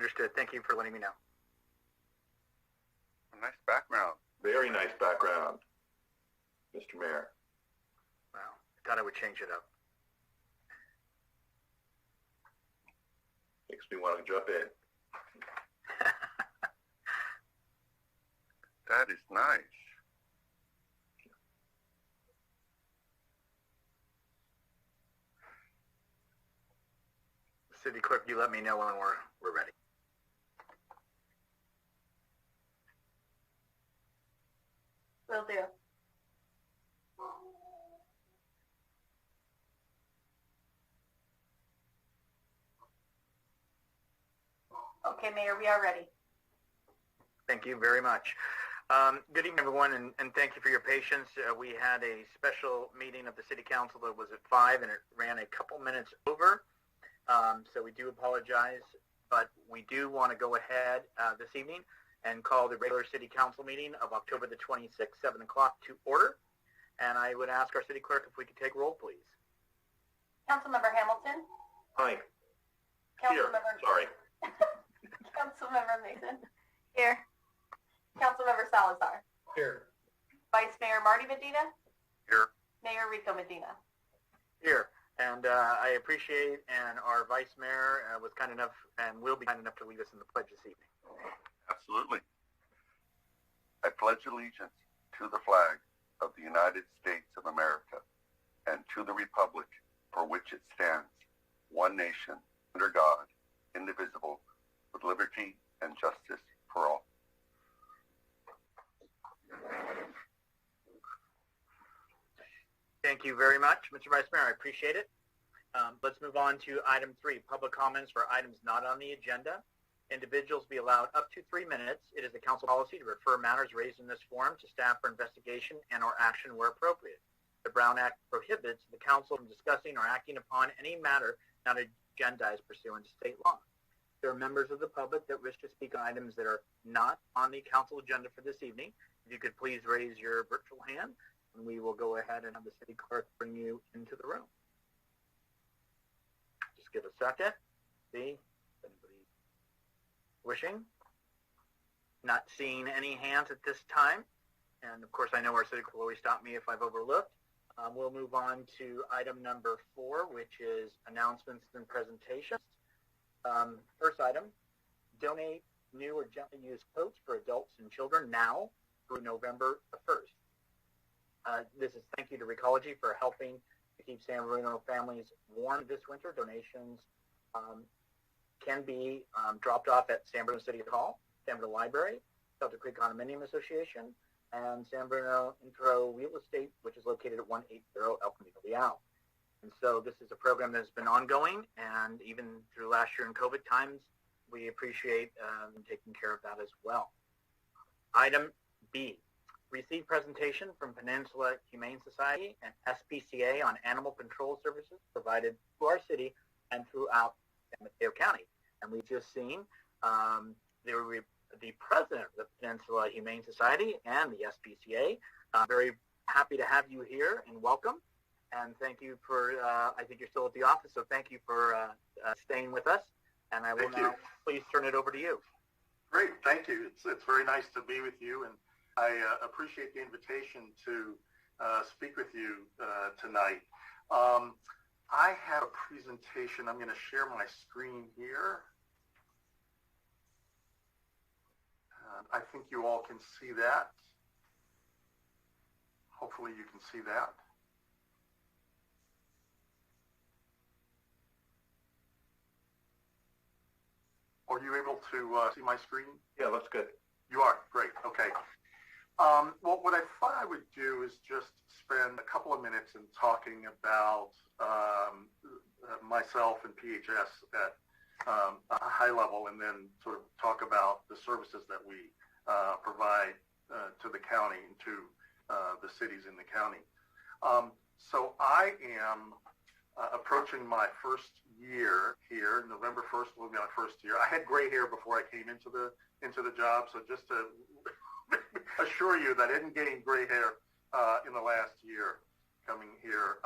Understood. Thank you for letting me know. A nice background. Very nice background, Mr. Mayor. Well, I thought I would change it up. Makes me want to jump in. That is nice. City Clerk, you let me know when we're ready. Will do. Okay, Mayor, we are ready. Thank you very much. Good evening, everyone, and thank you for your patience. We had a special meeting of the City Council that was at 5, and it ran a couple minutes over. So we do apologize, but we do want to go ahead this evening and call the regular City Council meeting of October the 26th, 7 o'clock to order. And I would ask our City Clerk if we could take roll, please. Councilmember Hamilton? Hi. Here. Sorry. Councilmember Mason? Here. Councilmember Salazar? Here. Vice Mayor Marty Medina? Here. Mayor Rico Medina? Here. And I appreciate, and our Vice Mayor was kind enough and will be kind enough to lead us in the pledge this evening. Absolutely. I pledge allegiance to the flag of the United States of America and to the republic for which it stands, one nation, under God, indivisible, with liberty and justice for all. Thank you very much, Mr. Vice Mayor. I appreciate it. Let's move on to item 3, public comments for items not on the agenda. Individuals be allowed up to 3 minutes. It is the council policy to refer matters raised in this forum to staff for investigation and or action where appropriate. The Brown Act prohibits the council from discussing or acting upon any matter not agendized pursuant to state law. There are members of the public that wish to speak on items that are not on the council agenda for this evening. If you could please raise your virtual hand, and we will go ahead and have the City Clerk bring you into the room. Just give a second. See if anybody wishing. Not seeing any hands at this time. And of course, I know our City Clerk will always stop me if I've overlooked. We'll move on to item number 4, which is announcements and presentations. First item, donate new or gently used coats for adults and children now through November the 1st. This is thank you to Recology for helping to keep San Bruno families warm this winter. Donations can be dropped off at San Bruno City Hall, San Bruno Library, Delta Creek Condominium Association, and San Bruno Intro Real Estate, which is located at 180 El Camino Real. And so this is a program that's been ongoing, and even through last year in COVID times, we appreciate taking care of that as well. Item B, receive presentation from Peninsula Humane Society and Spca on animal control services provided to our city and throughout San Mateo County. And we've just seen the president of the Peninsula Humane Society and the Spca. Very happy to have you here and welcome. And thank you for, I think you're still at the office, so thank you for staying with us. And I will now please turn it over to you. Great, thank you. It's very nice to be with you, and I appreciate the invitation to speak with you tonight. I have a presentation. I'm going to share my screen here. I think you all can see that. Hopefully you can see that. Are you able to see my screen? Yeah, that's good. You are? Great. Okay. Well, what I thought I would do is just spend a couple of minutes in talking about myself and PHS at a high level, and then sort of talk about the services that we provide to the county and to the cities in the county. So I am approaching my first year here. November 1st will be my first year. I had gray hair before I came into the job, so just to assure you that I didn't gain gray hair in the last year coming here.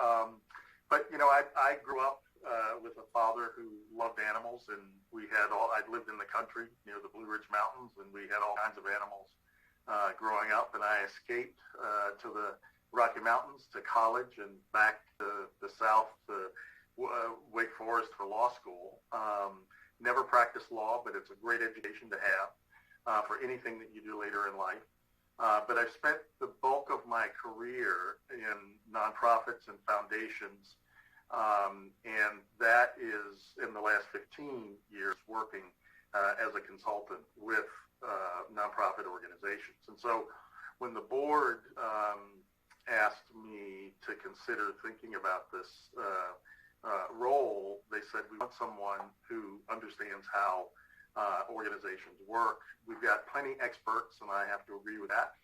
But you know, I grew up with a father who loved animals, and I'd lived in the country near the Blue Ridge Mountains, and we had all kinds of animals growing up, and I escaped to the Rocky Mountains to college and back to the South to Wake Forest for law school. Never practiced law, but it's a great education to have for anything that you do later in life. But I've spent the bulk of my career in nonprofits and foundations, and that is in the last 15 years working as a consultant with nonprofit organizations. And so when the board asked me to consider thinking about this role, they said, we want someone who understands how organizations work. We've got plenty experts, and I have to agree with that,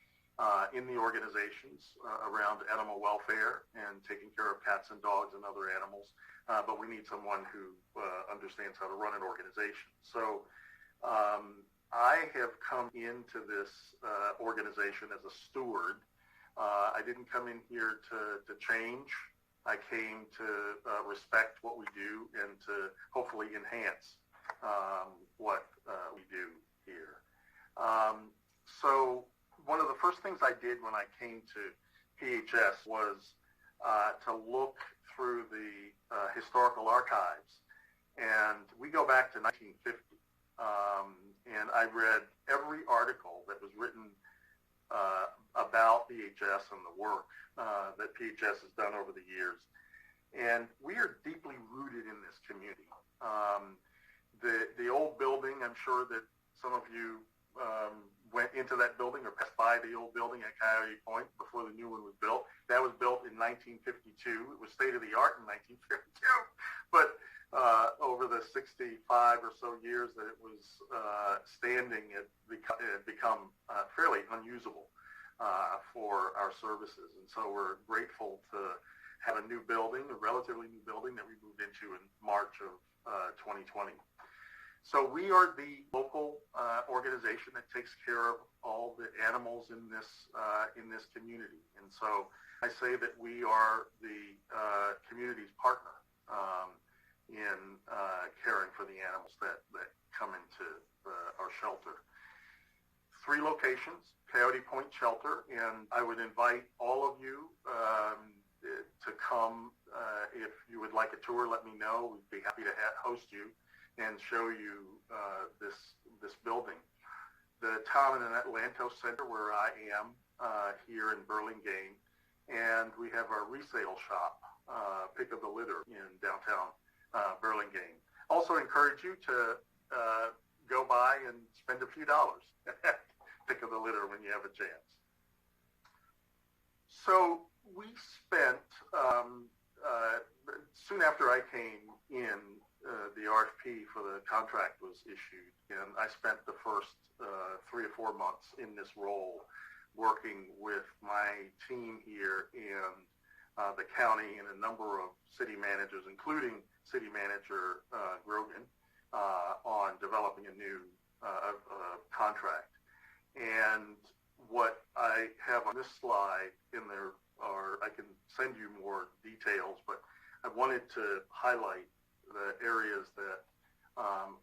in the organizations around animal welfare and taking care of cats and dogs and other animals, but we need someone who understands how to run an organization. So I have come into this organization as a steward. I didn't come in here to change. I came to respect what we do and to hopefully enhance what we do here. So one of the first things I did when I came to PHS was to look through the historical archives. And we go back to 1950. And I read every article that was written about PHS and the work that PHS has done over the years. And we are deeply rooted in this community. The old building, I'm sure that some of you went into that building or passed by the old building at Coyote Point before the new one was built. That was built in 1952. It was state-of-the-art in 1952. But over the 65 or so years that it was standing, it had become fairly unusable for our services. And so we're grateful to have a new building, a relatively new building that we moved into in March of 2020. So we are the local organization that takes care of all the animals in this community. And so I say that we are the community's partner in caring for the animals that come into our shelter. 3 locations, Coyote Point Shelter, and I would invite all of you to come. If you would like a tour, let me know. We'd be happy to host you and show you this building. The town in Atlanto Center, where I am here in Burlingame, and we have our resale shop, Pick of the Litter, in downtown Burlingame. Also encourage you to go by and spend a few dollars at Pick of the Litter when you have a chance. So we spent, soon after I came in, the RFP for the contract was issued, and I spent the first 3 or 4 months in this role working with my team here in the county and a number of city managers, including City Manager Grogan, on developing a new contract. And what I have on this slide in there I can send you more details, but I wanted to highlight the areas that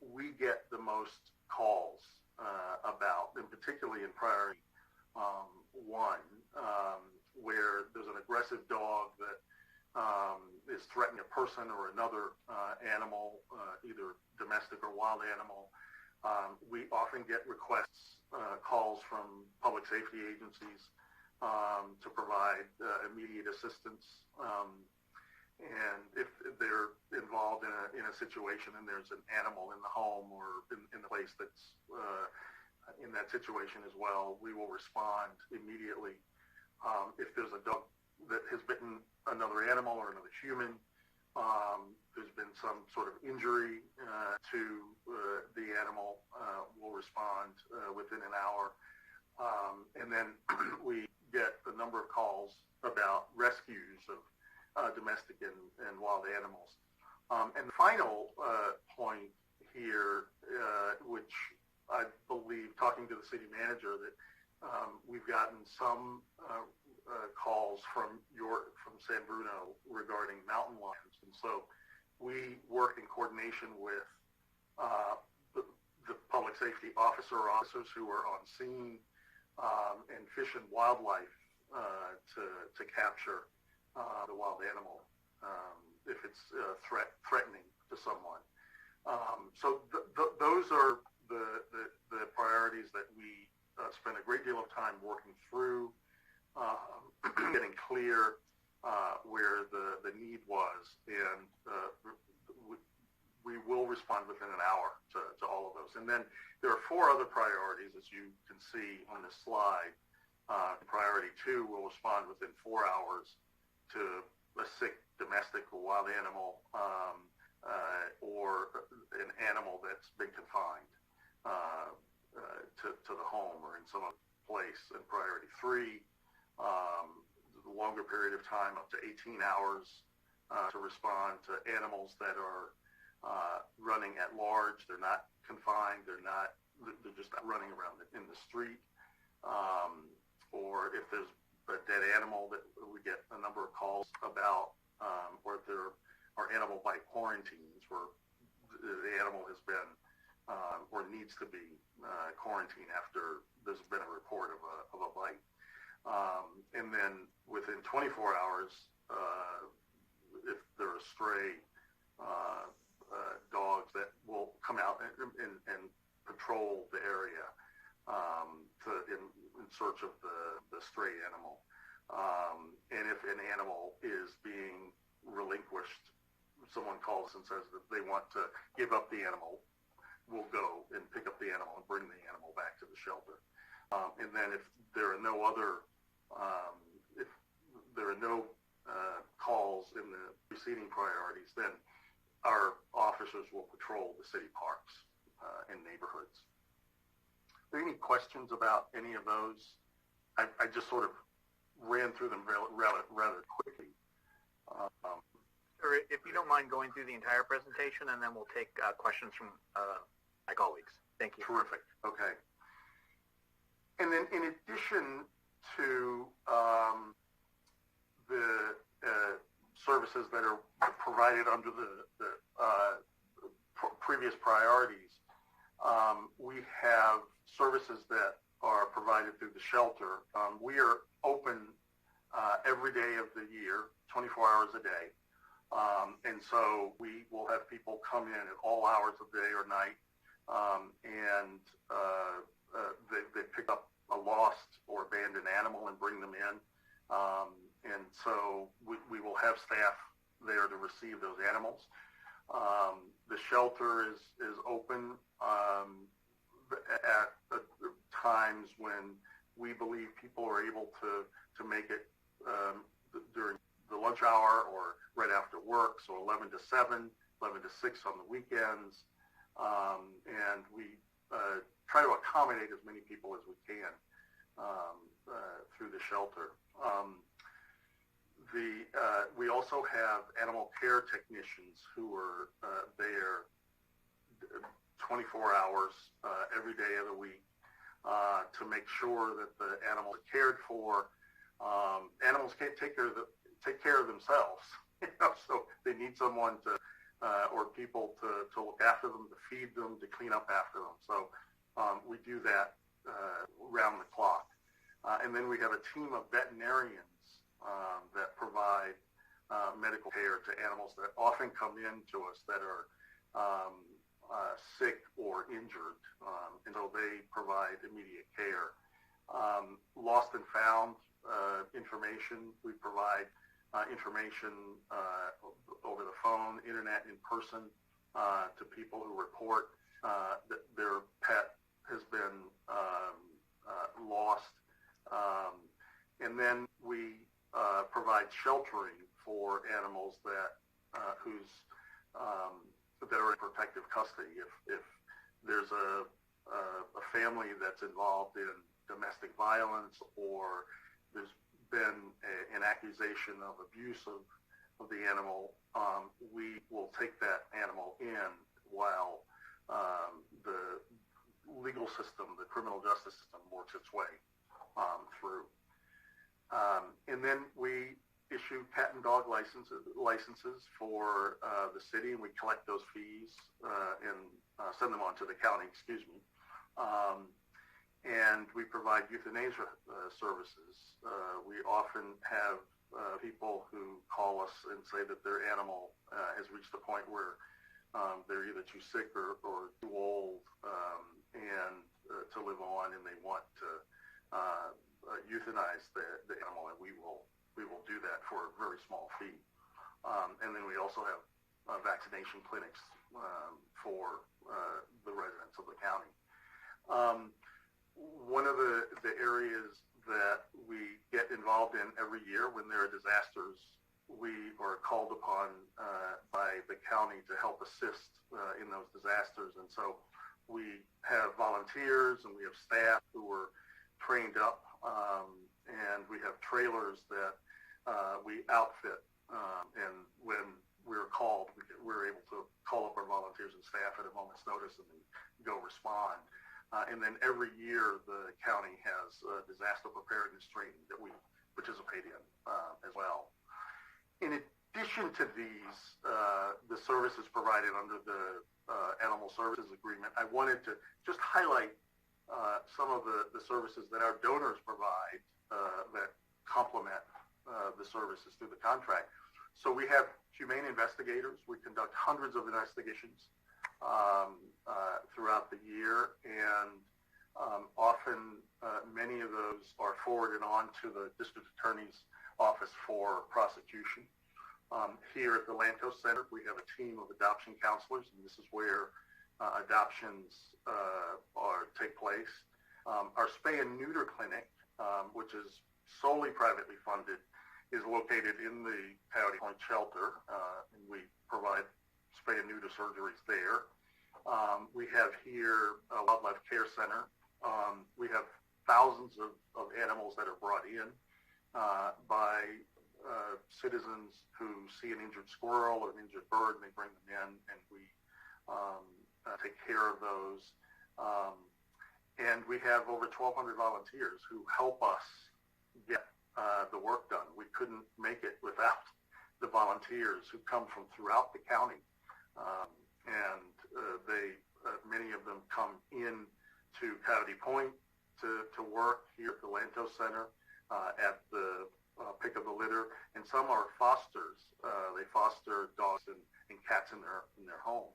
we get the most calls about, and particularly in priority 1, where there's an aggressive dog that is threatening a person or another animal, either domestic or wild animal. We often get requests, calls from public safety agencies to provide immediate assistance. And if they're involved in a situation and there's an animal in the home or in the place that's in that situation as well, we will respond immediately. If there's a dog that has bitten another animal or another human, there's been some sort of injury to the animal, we'll respond within an hour. And then we get a number of calls about rescues of domestic and wild animals. And the final point here, which I believe, talking to the city manager, that we've gotten some calls from San Bruno regarding mountain lions. And so we work in coordination with the public safety officers who are on scene, and Fish and Wildlife to capture the wild animal if it's threatening to someone. So those are the priorities that we spend a great deal of time working through, getting clear where the need was, and we will respond within an hour to all of those. And then there are 4 other priorities, as you can see on this slide. Priority 2 will respond within 4 hours to a sick domestic or wild animal, or an animal that's been confined to the home or in some other place. And priority 3, the longer period of time, up to 18 hours, to respond to animals that are running at large. They're not confined. They're just running around in the street. Or if there's a dead animal that we get a number of calls about, or if there are animal bite quarantines where the animal has been or needs to be quarantined after there's been a report of a bite. And then within 24 hours, if there are stray dogs, that will come out and patrol the area in search of the stray animal. And if an animal is being relinquished, someone calls and says that they want to give up the animal, we'll go and pick up the animal and bring the animal back to the shelter. And then if there are no other, if there are no calls in the preceding priorities, then our officers will patrol the city parks and neighborhoods. Are there any questions about any of those? I just sort of ran through them rather quickly. Sir, if you don't mind going through the entire presentation, and then we'll take questions from my colleagues. Thank you. Terrific. Okay. And then in addition to the services that are provided under the previous priorities, we have services that are provided through the shelter. We are open every day of the year, 24 hours a day. And so we will have people come in at all hours of day or night, and they pick up a lost or abandoned animal and bring them in. And so we will have staff there to receive those animals. The shelter is open at times when we believe people are able to make it during the lunch hour or right after work, so 11 to 7, 11 to 6 on the weekends. And we try to accommodate as many people as we can through the shelter. We also have animal care technicians who are there 24 hours every day of the week to make sure that the animals are cared for. Animals can't take care of themselves, so they need someone to or people to look after them, to feed them, to clean up after them. So we do that round the clock. And then we have a team of veterinarians that provide medical care to animals that often come in to us that are sick or injured, and so they provide immediate care. Lost and found information, we provide information over the phone, internet, in person to people who report that their pet has been lost. And then we provide sheltering for animals that that are in protective custody. If there's a family that's involved in domestic violence, or there's been an accusation of abuse of the animal, we will take that animal in while the legal system, the criminal justice system, works its way through. And then we issue issue cat and dog licenses for the city, and we collect those fees and send them on to the county, and we provide euthanasia services. We often have people who call us and say that their animal has reached a point where they're either too sick or too old and to live on, and they want to euthanize the animal, and we will do that for a very small fee. And then we also have vaccination clinics for the residents of the county. One of the areas that we get involved in every year when there are disasters, we are called upon by the county to help assist in those disasters. And so we have volunteers and we have staff who are trained up, and we have trailers that we outfit. And when we're called, we're able to call up our volunteers and staff at a moment's notice and then go respond. And then every year, the county has disaster preparedness training that we participate in as well. In addition to these, the services provided under the Animal Services Agreement, I wanted to just highlight some of the services that our donors provide that complement the services through the contract. So we have humane investigators. We conduct hundreds of investigations throughout the year, and often many of those are forwarded on to the district attorney's office for prosecution. Here at the Lantos Center, we have a team of adoption counselors, and this is where adoptions take place. Our spay and neuter clinic, which is solely privately funded, is located in the Coyote Point shelter, and we provide spay and neuter surgeries there. We have here a wildlife care center. We have thousands of animals that are brought in by citizens who see an injured squirrel or an injured bird, and they bring them in, and we take care of those. And we have over 1,200 volunteers who help us get the work done. We couldn't make it without the volunteers who come from throughout the county, and many of them come in to Coyote Point to work here at the Lantos Center at the pick of the litter, and some are fosters. They foster dogs and cats in their home.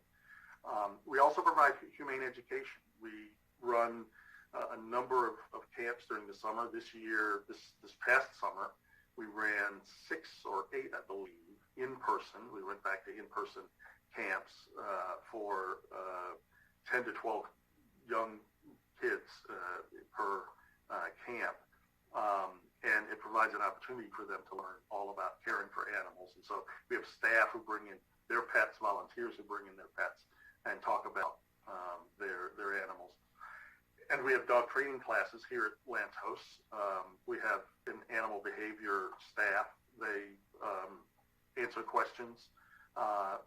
We also provide humane education. We run a number of camps during the summer. This past summer, we ran 6 or 8, I believe, in person. We went back to in-person camps for 10 to 12 young kids per camp. And it provides an opportunity for them to learn all about caring for animals. And so we have staff who bring in their pets, volunteers who bring in their pets, and talk about their animals. And we have dog training classes here at Lantos. We have an animal behavior staff. They answer questions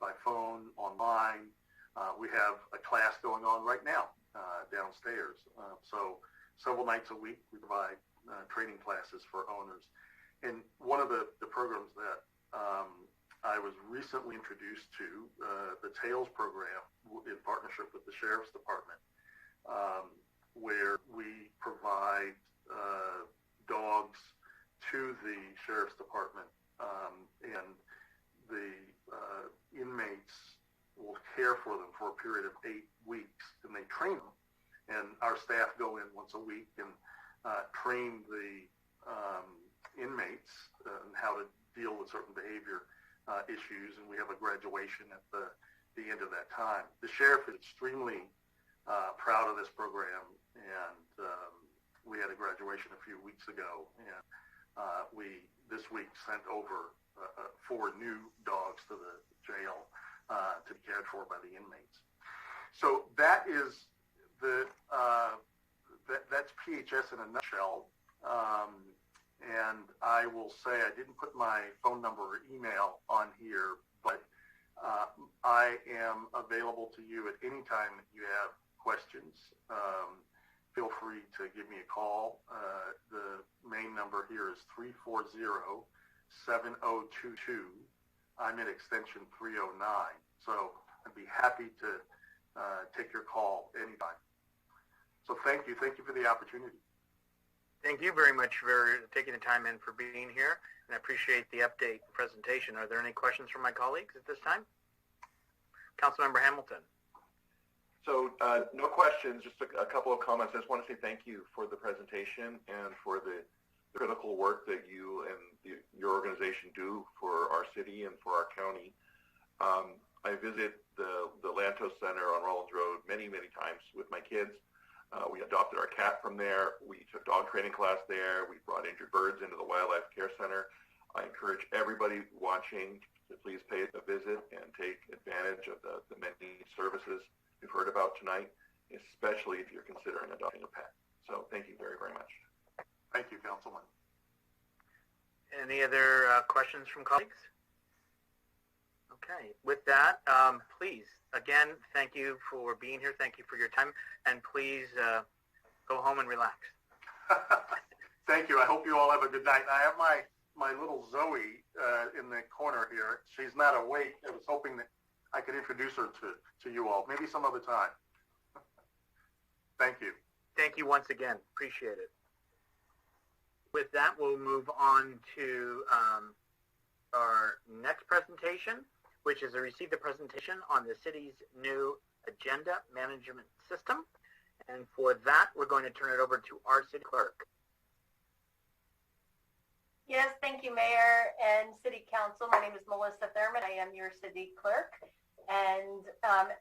by phone, online. We have a class going on right now downstairs. So several nights a week we provide training classes for owners. And one of the programs that I was recently introduced to, the TAILS program in partnership with the Sheriff's Department, where we provide dogs to the Sheriff's Department, and the inmates will care for them for a period of 8 weeks, and they train them. And our staff go in once a week and train the inmates on how to deal with certain behavior issues, and we have a graduation at the end of that time. The sheriff is extremely proud of this program, and we had a graduation a few weeks ago, and we this week sent over 4 new dogs to the jail to be cared for by the inmates. So that is that's PHS in a nutshell. And I will say I didn't put my phone number or email on here, but I am available to you at any time that you have questions. Feel free to give me a call. The main number here is 7022. I'm at extension 309. So I'd be happy to take your call anytime. So thank you. Thank you for the opportunity. Thank you very much for taking the time and for being here, and I appreciate the update and presentation. Are there any questions from my colleagues at this time? Councilmember Hamilton. So no questions, just a couple of comments. I just want to say thank you for the presentation and for the critical work that you and your organization do for our city and for our county. I visit the Lantos Center on Rollins Road many, many times with my kids. We adopted our cat from there. We took dog training class there. We brought injured birds into the Wildlife Care Center. I encourage everybody watching to please pay a visit and take advantage of the many services we've heard about tonight, especially if you're considering adopting a pet. So thank you very, very much. Thank you, Councilman. Any other questions from colleagues? Okay. With that, please, again, thank you for being here. Thank you for your time. And please go home and relax. Thank you. I hope you all have a good night. I have my little Zoe in the corner here. She's not awake. I was hoping that I could introduce her to you all, maybe some other time. Thank you. Thank you once again. Appreciate it. With that, we'll move on to our next presentation, which is a receive the presentation on the city's new agenda management system. And for that, we're going to turn it over to our city clerk. Yes, thank you, Mayor and City Council. My name is Melissa Thurman. I am your city clerk. And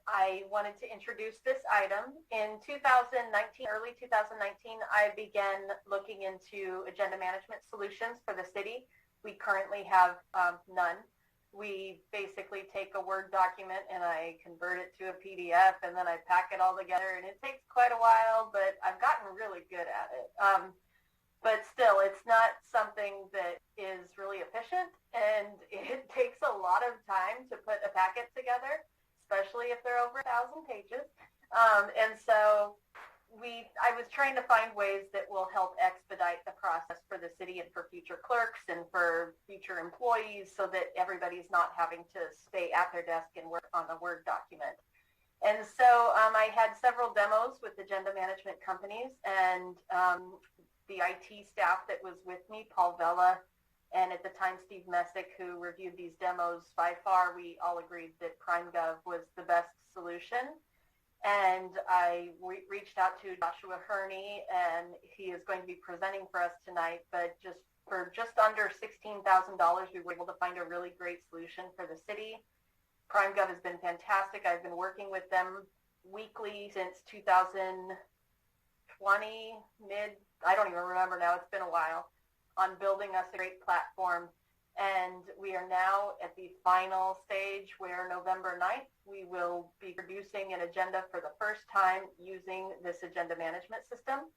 I wanted to introduce this item. In 2019, early 2019, I began looking into agenda management solutions for the city. We currently have none. We basically take a Word document and I convert it to a PDF and then I pack it all together, and it takes quite a while, but I've gotten really good at it. But still, it's not something that is really efficient, and it takes a lot of time to put a packet together, especially if they're over 1,000 pages. And so I was trying to find ways that will help expedite the process for the city and for future clerks and for future employees so that everybody's not having to stay at their desk and work on a Word document. And so I had several demos with agenda management companies, and the IT staff that was with me, Paul Vella, and at the time Steve Messick, who reviewed these demos, by far we all agreed that Prime Gov was the best solution. And I reached out to Joshua Herney, and he is going to be presenting for us tonight, but for just under $16,000, we were able to find a really great solution for the city. Prime Gov has been fantastic. I've been working with them weekly since 2020, I don't even remember now, it's been a while, on building us a great platform. And we are now at the final stage where November 9th, we will be producing an agenda for the first time using this agenda management system.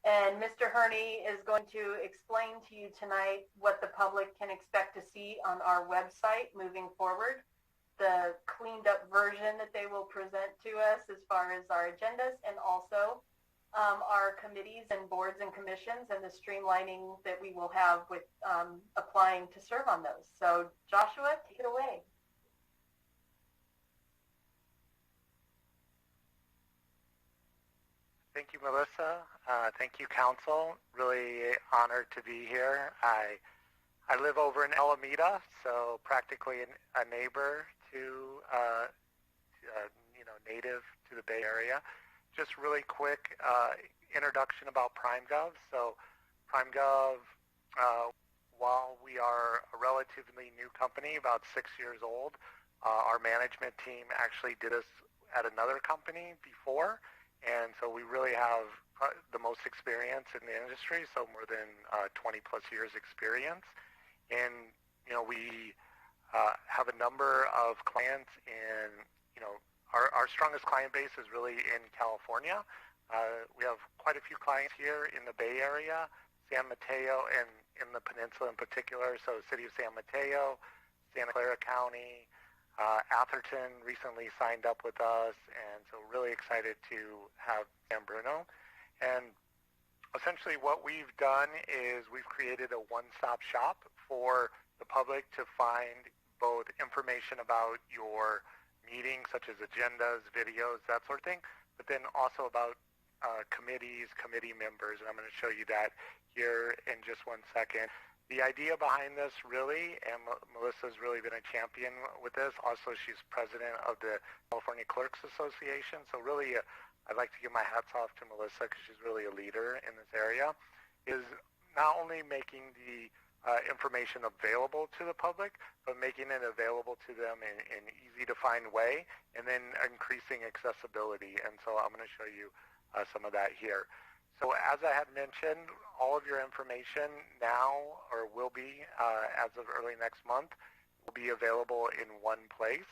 And Mr. Herney is going to explain to you tonight what the public can expect to see on our website moving forward, the cleaned up version that they will present to us as far as our agendas, and also our committees and boards and commissions and the streamlining that we will have with applying to serve on those. So Joshua, take it away. Thank you, Melissa. Thank you, Council. Really honored to be here. I live over in Alameda, so practically a neighbor to, native to the Bay Area. Just really quick introduction about Prime Gov. So Prime Gov, while we are a relatively new company, about 6 years old, our management team actually did us at another company before. And so we really have the most experience in the industry, so more than 20 plus years experience. And, we have a number of clients in, our strongest client base is really in California. We have quite a few clients here in the Bay Area, San Mateo, and in the Peninsula in particular. So City of San Mateo, Santa Clara County, Atherton recently signed up with us, and so really excited to have San Bruno. And essentially what we've done is we've created a one-stop shop for the public to find both information about your meetings, such as agendas, videos, that sort of thing, but then also about committees, committee members, and I'm going to show you that here in just one second. The idea behind this really, and Melissa's really been a champion with this, also she's president of the California Clerks Association, so really I'd like to give my hats off to Melissa because she's really a leader in this area, is not only making the information available to the public, but making it available to them in an easy-to-find way, and then increasing accessibility. And so I'm going to show you some of that here. So as I had mentioned, all of your information now, or will be as of early next month, will be available in one place.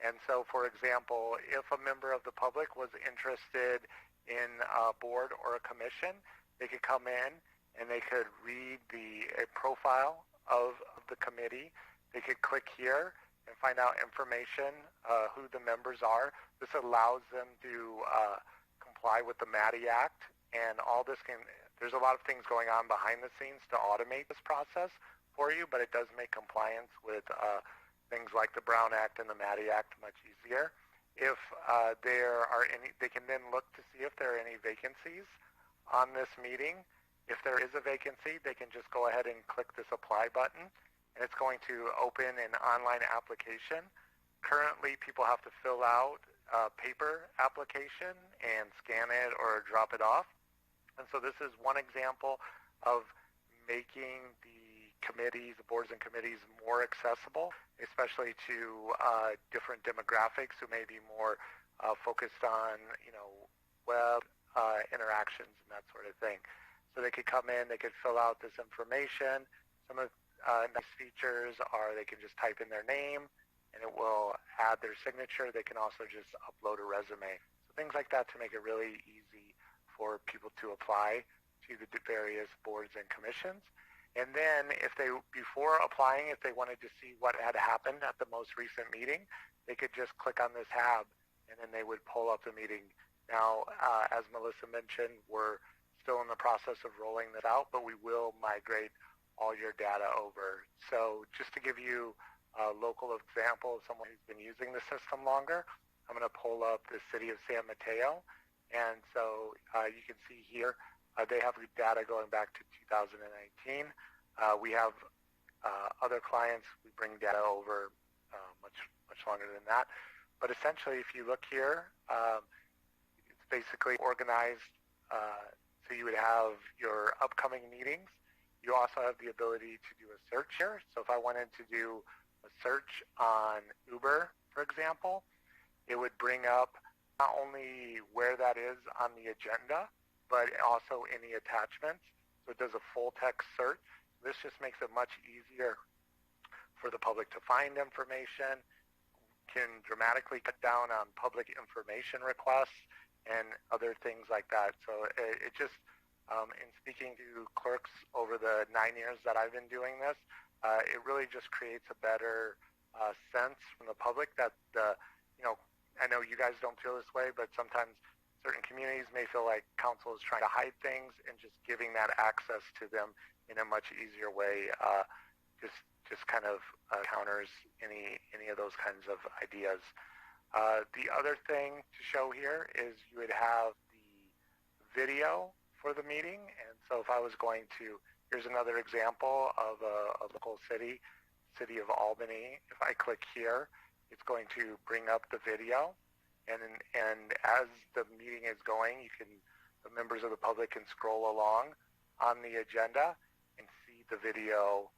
And so, for example, if a member of the public was interested in a board or a commission, they could come in and they could read a profile of the committee. They could click here and find out information, who the members are. This allows them to comply with the MATI Act, and all this there's a lot of things going on behind the scenes to automate this process for you, but it does make compliance with things like the Brown Act and the MATI Act much easier. If there are any, they can then look to see if there are any vacancies on this meeting. If there is a vacancy, they can just go ahead and click this apply button, and it's going to open an online application. Currently, people have to fill out a paper application and scan it or drop it off. And so this is one example of making the committees, the boards and committees, more accessible, especially to different demographics who may be more focused on, web interactions and that sort of thing. So they could come in, they could fill out this information. Some of nice features are they can just type in their name and it will add their signature. They can also just upload a resume. So things like that to make it really easy for people to apply to the various boards and commissions. And then before applying, if they wanted to see what had happened at the most recent meeting, they could just click on this tab and then they would pull up the meeting. Now, as Melissa mentioned, we're still in the process of rolling that out, but we will migrate all your data over. So just to give you a local example of someone who's been using the system longer, I'm going to pull up the city of San Mateo. And so you can see here, they have data going back to 2019. We have other clients, we bring data over much longer than that. But essentially, if you look here, it's basically organized. So you would have your upcoming meetings. You also have the ability to do a search here. So if I wanted to do a search on Uber, for example, it would bring up not only where that is on the agenda, but also any attachments. So it does a full text search. This just makes it much easier for the public to find information, can dramatically cut down on public information requests, and other things like that. So it just, in speaking to clerks over the 9 years that I've been doing this, it really just creates a better sense from the public that, I know you guys don't feel this way, but sometimes certain communities may feel like council is trying to hide things, and just giving that access to them in a much easier way just kind of counters any of those kinds of ideas. The other thing to show here is you would have the video for the meeting. And so if I was going to, here's another example of a local city of Albany. If I click here, it's going to bring up the video. And as the meeting is going, the members of the public can scroll along on the agenda and see the video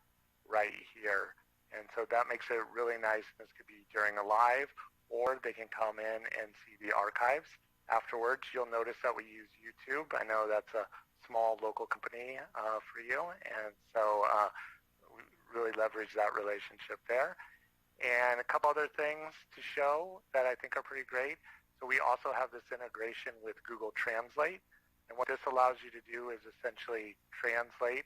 right here. And so that makes it really nice. This could be during a live, or they can come in and see the archives afterwards. You'll notice that we use YouTube. I know that's a small local company for you, and so we really leverage that relationship there. And a couple other things to show that I think are pretty great. So we also have this integration with Google Translate, and what this allows you to do is essentially translate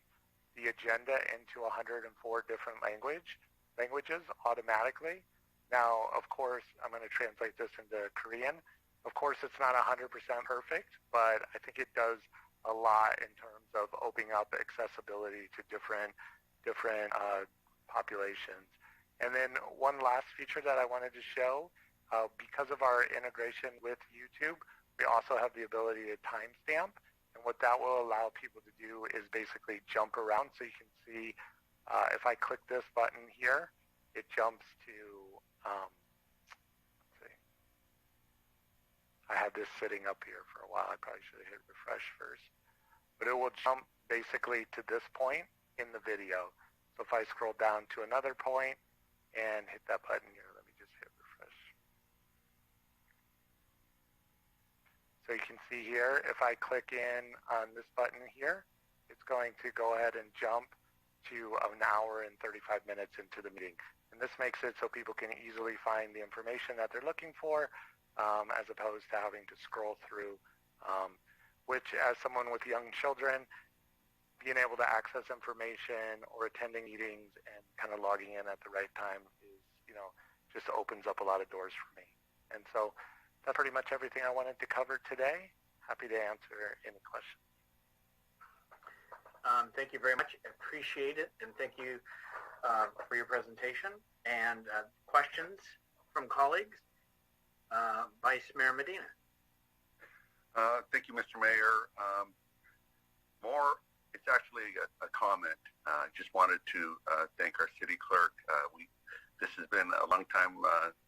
the agenda into 104 different languages automatically. Now, of course, I'm going to translate this into Korean. Of course, it's not 100% perfect, but I think it does a lot in terms of opening up accessibility to different populations. And then one last feature that I wanted to show, because of our integration with YouTube, we also have the ability to timestamp. And what that will allow people to do is basically jump around. So you can see if I click this button here, it jumps to, let's see. I had this sitting up here for a while. I probably should have hit refresh first. But it will jump basically to this point in the video. So if I scroll down to another point and hit that button here, let me just hit refresh. So you can see here, if I click in on this button here, it's going to go ahead and jump to an hour and 35 minutes into the meeting. And this makes it so people can easily find the information that they're looking for, as opposed to having to scroll through, which as someone with young children, being able to access information or attending meetings and kind of logging in at the right time is, just opens up a lot of doors for me. And so that's pretty much everything I wanted to cover today. Happy to answer any questions. Thank you very much. Appreciate it, and thank you for your presentation. And questions from colleagues? Vice Mayor Medina. Thank you, Mr. Mayor. It's actually a comment. Just wanted to thank our city clerk. This has been a long time.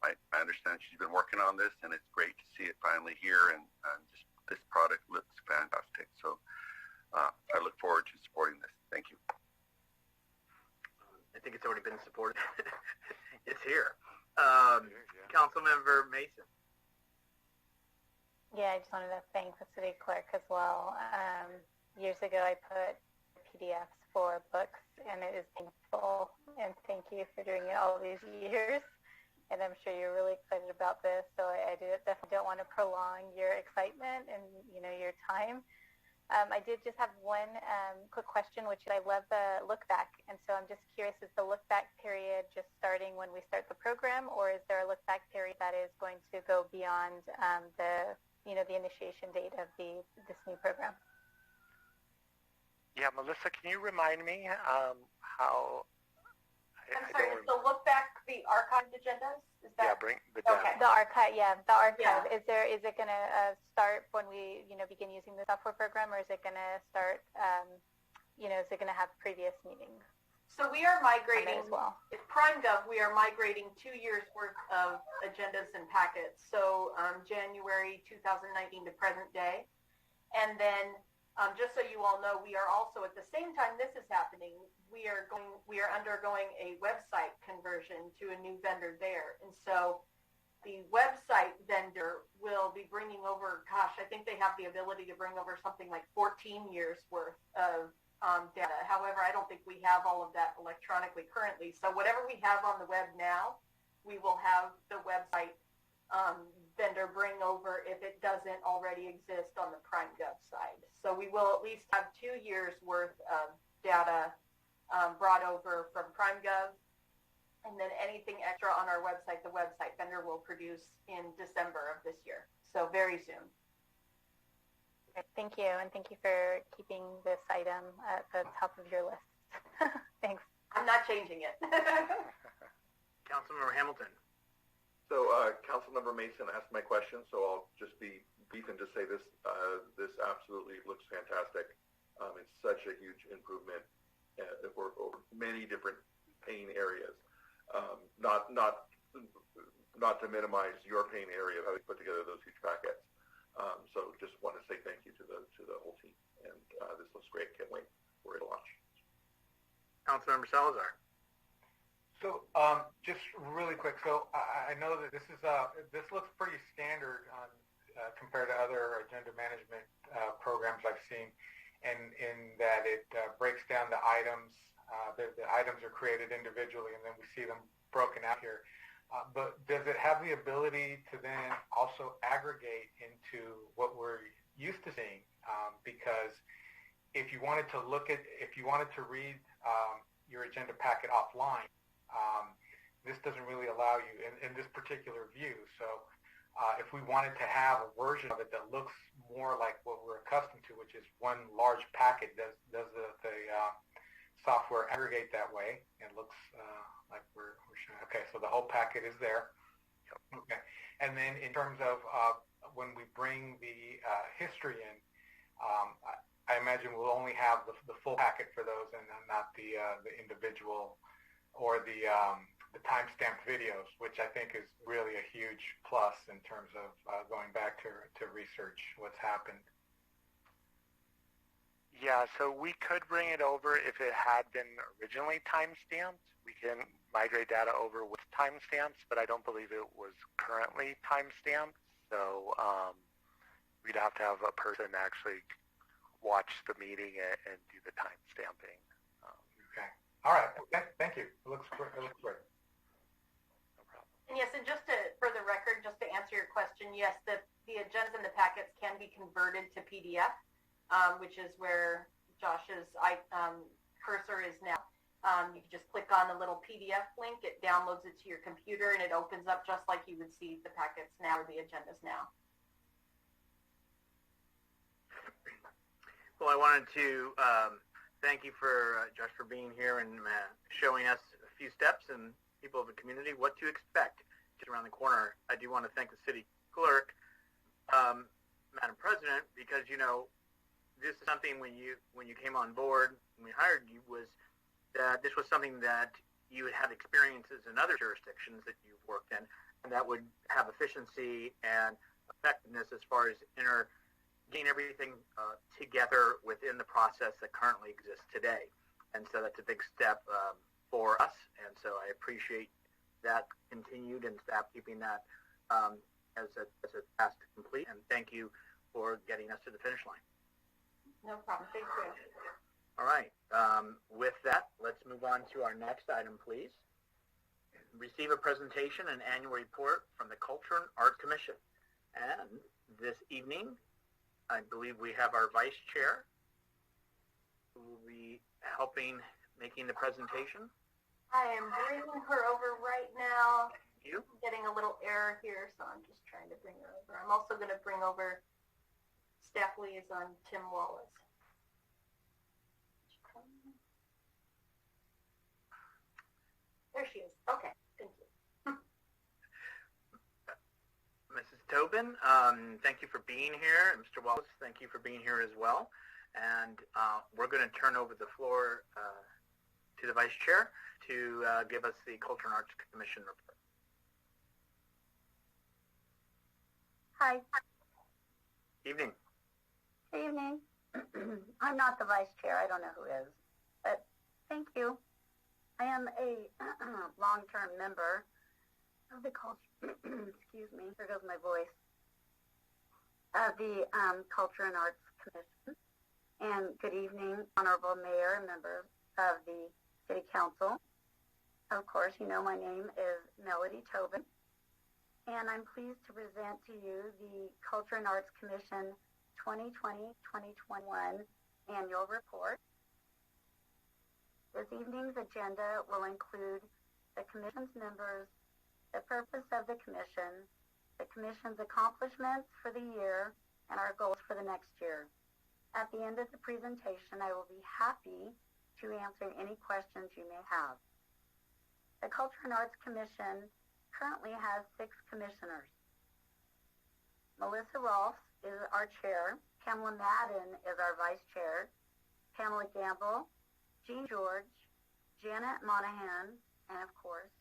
I understand she's been working on this, and it's great to see it finally here, and this product looks fantastic. So I look forward to supporting this. Thank you. I think it's already been supported. It's here. Councilmember Mason. Yeah, I just wanted to thank the city clerk as well. Years ago, I put PDFs for books, and it is painful. And thank you for doing it all these years. And I'm sure you're really excited about this. So I definitely don't want to prolong your excitement and your time. I did just have one quick question, which I love the look back. And so I'm just curious, is the look back period just starting when we start the program, or is there a look back period that is going to go beyond the initiation date of this new program? Yeah, Melissa, can you remind me how? I'm sorry, is the look back the archived agendas? Is that? Yeah, bring the data. Okay. The archive, the archive. Yeah. Is it going to start when we begin using the software program, or is it going to start? Is it going to have previous meetings? So we are migrating. As well. With Prime Gov, we are migrating 2 years worth of agendas and packets. So January 2019 to present day, and then. Just so you all know, we are also at the same time this is happening, we are undergoing a website conversion to a new vendor there. And so the website vendor will be bringing over, I think they have the ability to bring over something like 14 years worth of data. However, I don't think we have all of that electronically currently. So whatever we have on the web now, we will have the website vendor bring over if it doesn't already exist on the Prime Gov side. So we will at least have 2 years worth of data brought over from Prime Gov, and then anything extra on our website, the website vendor will produce in December of this year. So very soon. Thank you, and thank you for keeping this item at the top of your list. Thanks. I'm not changing it. Councilmember Hamilton. So Councilmember Mason asked my question, so I'll just be brief and just say this. This absolutely looks fantastic. It's such a huge improvement for many different pain areas. Not to minimize your pain area of how we put together those huge packets. So just want to say thank you to the whole team, and this looks great. Can't wait for it to launch. Councilmember Salazar. So just really quick, so I know that this looks pretty standard compared to other agenda management programs I've seen, and in that it breaks down the items. The items are created individually, and then we see them broken out here. But does it have the ability to then also aggregate into what we're used to seeing? Because if you wanted to read your agenda packet offline, this doesn't really allow you in this particular view. So if we wanted to have a version of it that looks more like what we're accustomed to, which is one large packet, does the software aggregate that way. It looks like we're showing. Okay, so the whole packet is there. Okay, and then in terms of when we bring the history in, I imagine we'll only have the full packet for those, and not the individual or the timestamped videos, which I think is really a huge plus in terms of going back to research what's happened. Yeah, so we could bring it over if it had been originally timestamped. We can migrate data over with timestamps, but I don't believe it was currently timestamped. So we'd have to have a person actually watch the meeting and do the timestamping. Okay. All right. Okay. Thank you. It looks great. It looks great. No problem. And yes, and just for the record, just to answer your question, yes, the agendas and the packets can be converted to PDF. Which is where Josh's cursor is now. You can just click on the little PDF link, it downloads it to your computer, and it opens up just like you would see the packets now or the agendas now. Well, I wanted to thank you for Josh for being here and showing us a few steps and people of the community what to expect just around the corner. I do want to thank the city clerk, Madam President, because this is something when you came on board, when we hired you, was that this was something that you had had experiences in other jurisdictions that you've worked in, and that would have efficiency and effectiveness as far as getting everything together within the process that currently exists today. And so that's a big step for us, and so I appreciate that continued and staff keeping that as a task to complete, and thank you for getting us to the finish line. No problem. Thank you. All right. With that, let's move on to our next item, please. Receive a presentation and annual report from the Culture and Art Commission. And this evening, I believe we have our vice chair who will be making the presentation. I am bringing her over right now. You? I'm getting a little error here, so I'm just trying to bring her over. I'm also going to bring over Staff Liaison Tim Wallace. There she is. Okay, thank you. Mrs. Tobin, thank you for being here. And Mr. Wallace, thank you for being here as well. And we're going to turn over the floor to the Vice Chair to give us the Culture and Arts Commission report. Hi. Evening. Good evening. I'm not the vice chair. I don't know who is. But thank you. I am a long-term member of the culture, excuse me, there goes my voice, of the Culture and Arts Commission. And good evening, Honorable Mayor, members of the City Council. Of course, you know my name is Melody Tobin. And I'm pleased to present to you the Culture and Arts Commission 2020-2021 annual report. This evening's agenda will include the Commission's members, the purpose of the Commission, the Commission's accomplishments for the year, and our goals for the next year. At the end of the presentation, I will be happy to answer any questions you may have. The Culture and Arts Commission currently has 6 commissioners. Melissa Rolfs is our chair, Pamela Madden is our vice chair, Pamela Gamble, Jean George, Janet Monahan, and of course,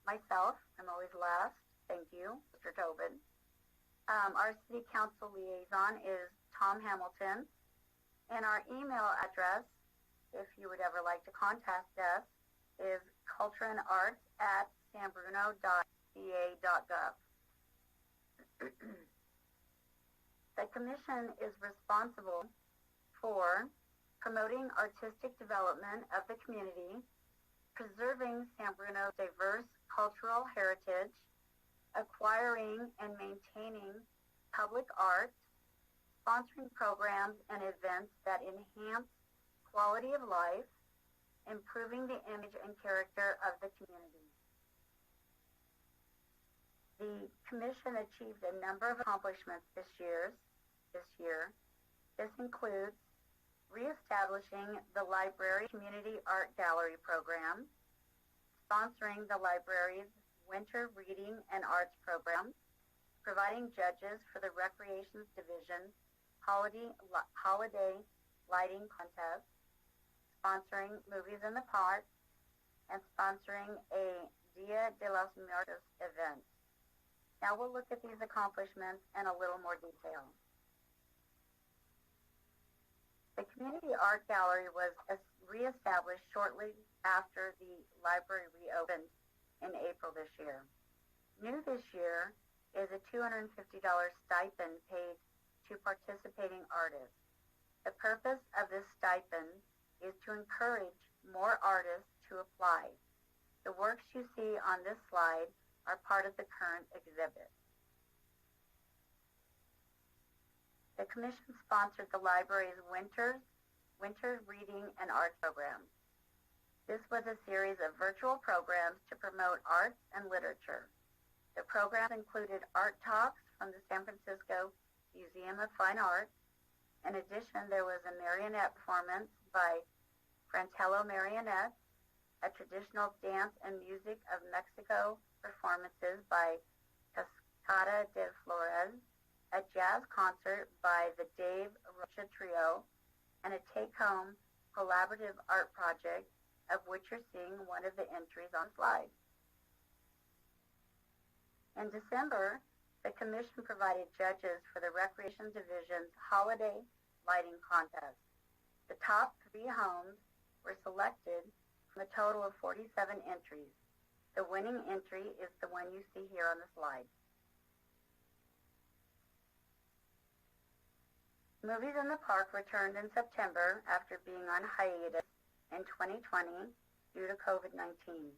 myself. I'm always last. Thank you, Mr. Tobin. Our City Council liaison is Tom Hamilton, and our email address, if you would ever like to contact us, is cultureandarts@sanbruno.ca.gov. The Commission is responsible for promoting artistic development of the community, preserving San Bruno's diverse cultural heritage, acquiring and maintaining public art, sponsoring programs and events that enhance quality of life, improving the image and character of the community. The Commission achieved a number of accomplishments this year. This includes reestablishing the library community art gallery program, sponsoring the library's winter reading and arts program, providing judges for the recreations division holiday lighting contest, sponsoring Movies in the Park, and sponsoring a Dia de los Muertos event. Now we'll look at these accomplishments in a little more detail. The Community Art Gallery was reestablished shortly after the library reopened in April this year. New this year is a $250 stipend paid to participating artists. The purpose of this stipend is to encourage more artists to apply. The works you see on this slide are part of the current exhibit. The Commission sponsored the library's winter reading and art program. This was a series of virtual programs to promote arts and literature. The program included art talks from the San Francisco Museum of Fine Arts. In addition, there was a marionette performance by Fratello Marionettes, a traditional dance and music of Mexico performances by Cascada de Flores, a jazz concert by the Dave Rocha Trio, and a take-home collaborative art project of which you're seeing one of the entries on the slide. In December, the Commission provided judges for the Recreation Division's Holiday Lighting Contest. The top 3 homes were selected from a total of 47 entries. The winning entry is the one you see here on the slide. Movies in the Park returned in September after being on hiatus in 2020 due to COVID-19.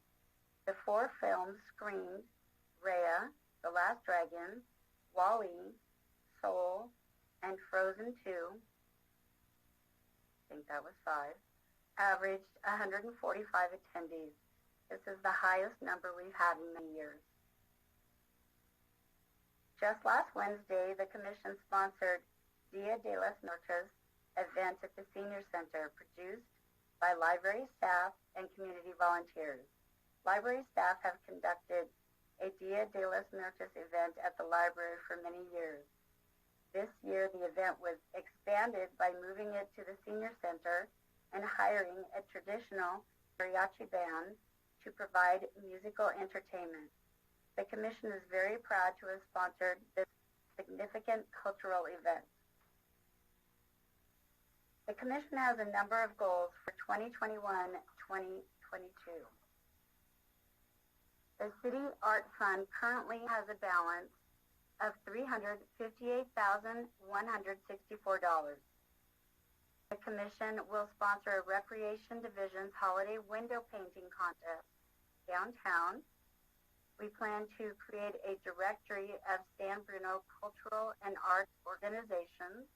The 4 films screened, Raya, The Last Dragon, WALL-E, Soul, and Frozen 2, I think that was 5, averaged 145 attendees. This is the highest number we've had in many years. Just last Wednesday, the Commission sponsored Dia de los Muertos event at the Senior Center, produced by library staff and community volunteers. Library staff have conducted a Dia de los Muertos event at the library for many years. This year, the event was expanded by moving it to the Senior Center and hiring a traditional mariachi band to provide musical entertainment. The Commission is very proud to have sponsored this significant cultural event. The Commission has a number of goals for 2021-2022. The City Art Fund currently has a balance of $358,164. The Commission will sponsor a Recreation Division's Holiday Window Painting Contest downtown. We plan to create a directory of San Bruno cultural and arts organizations.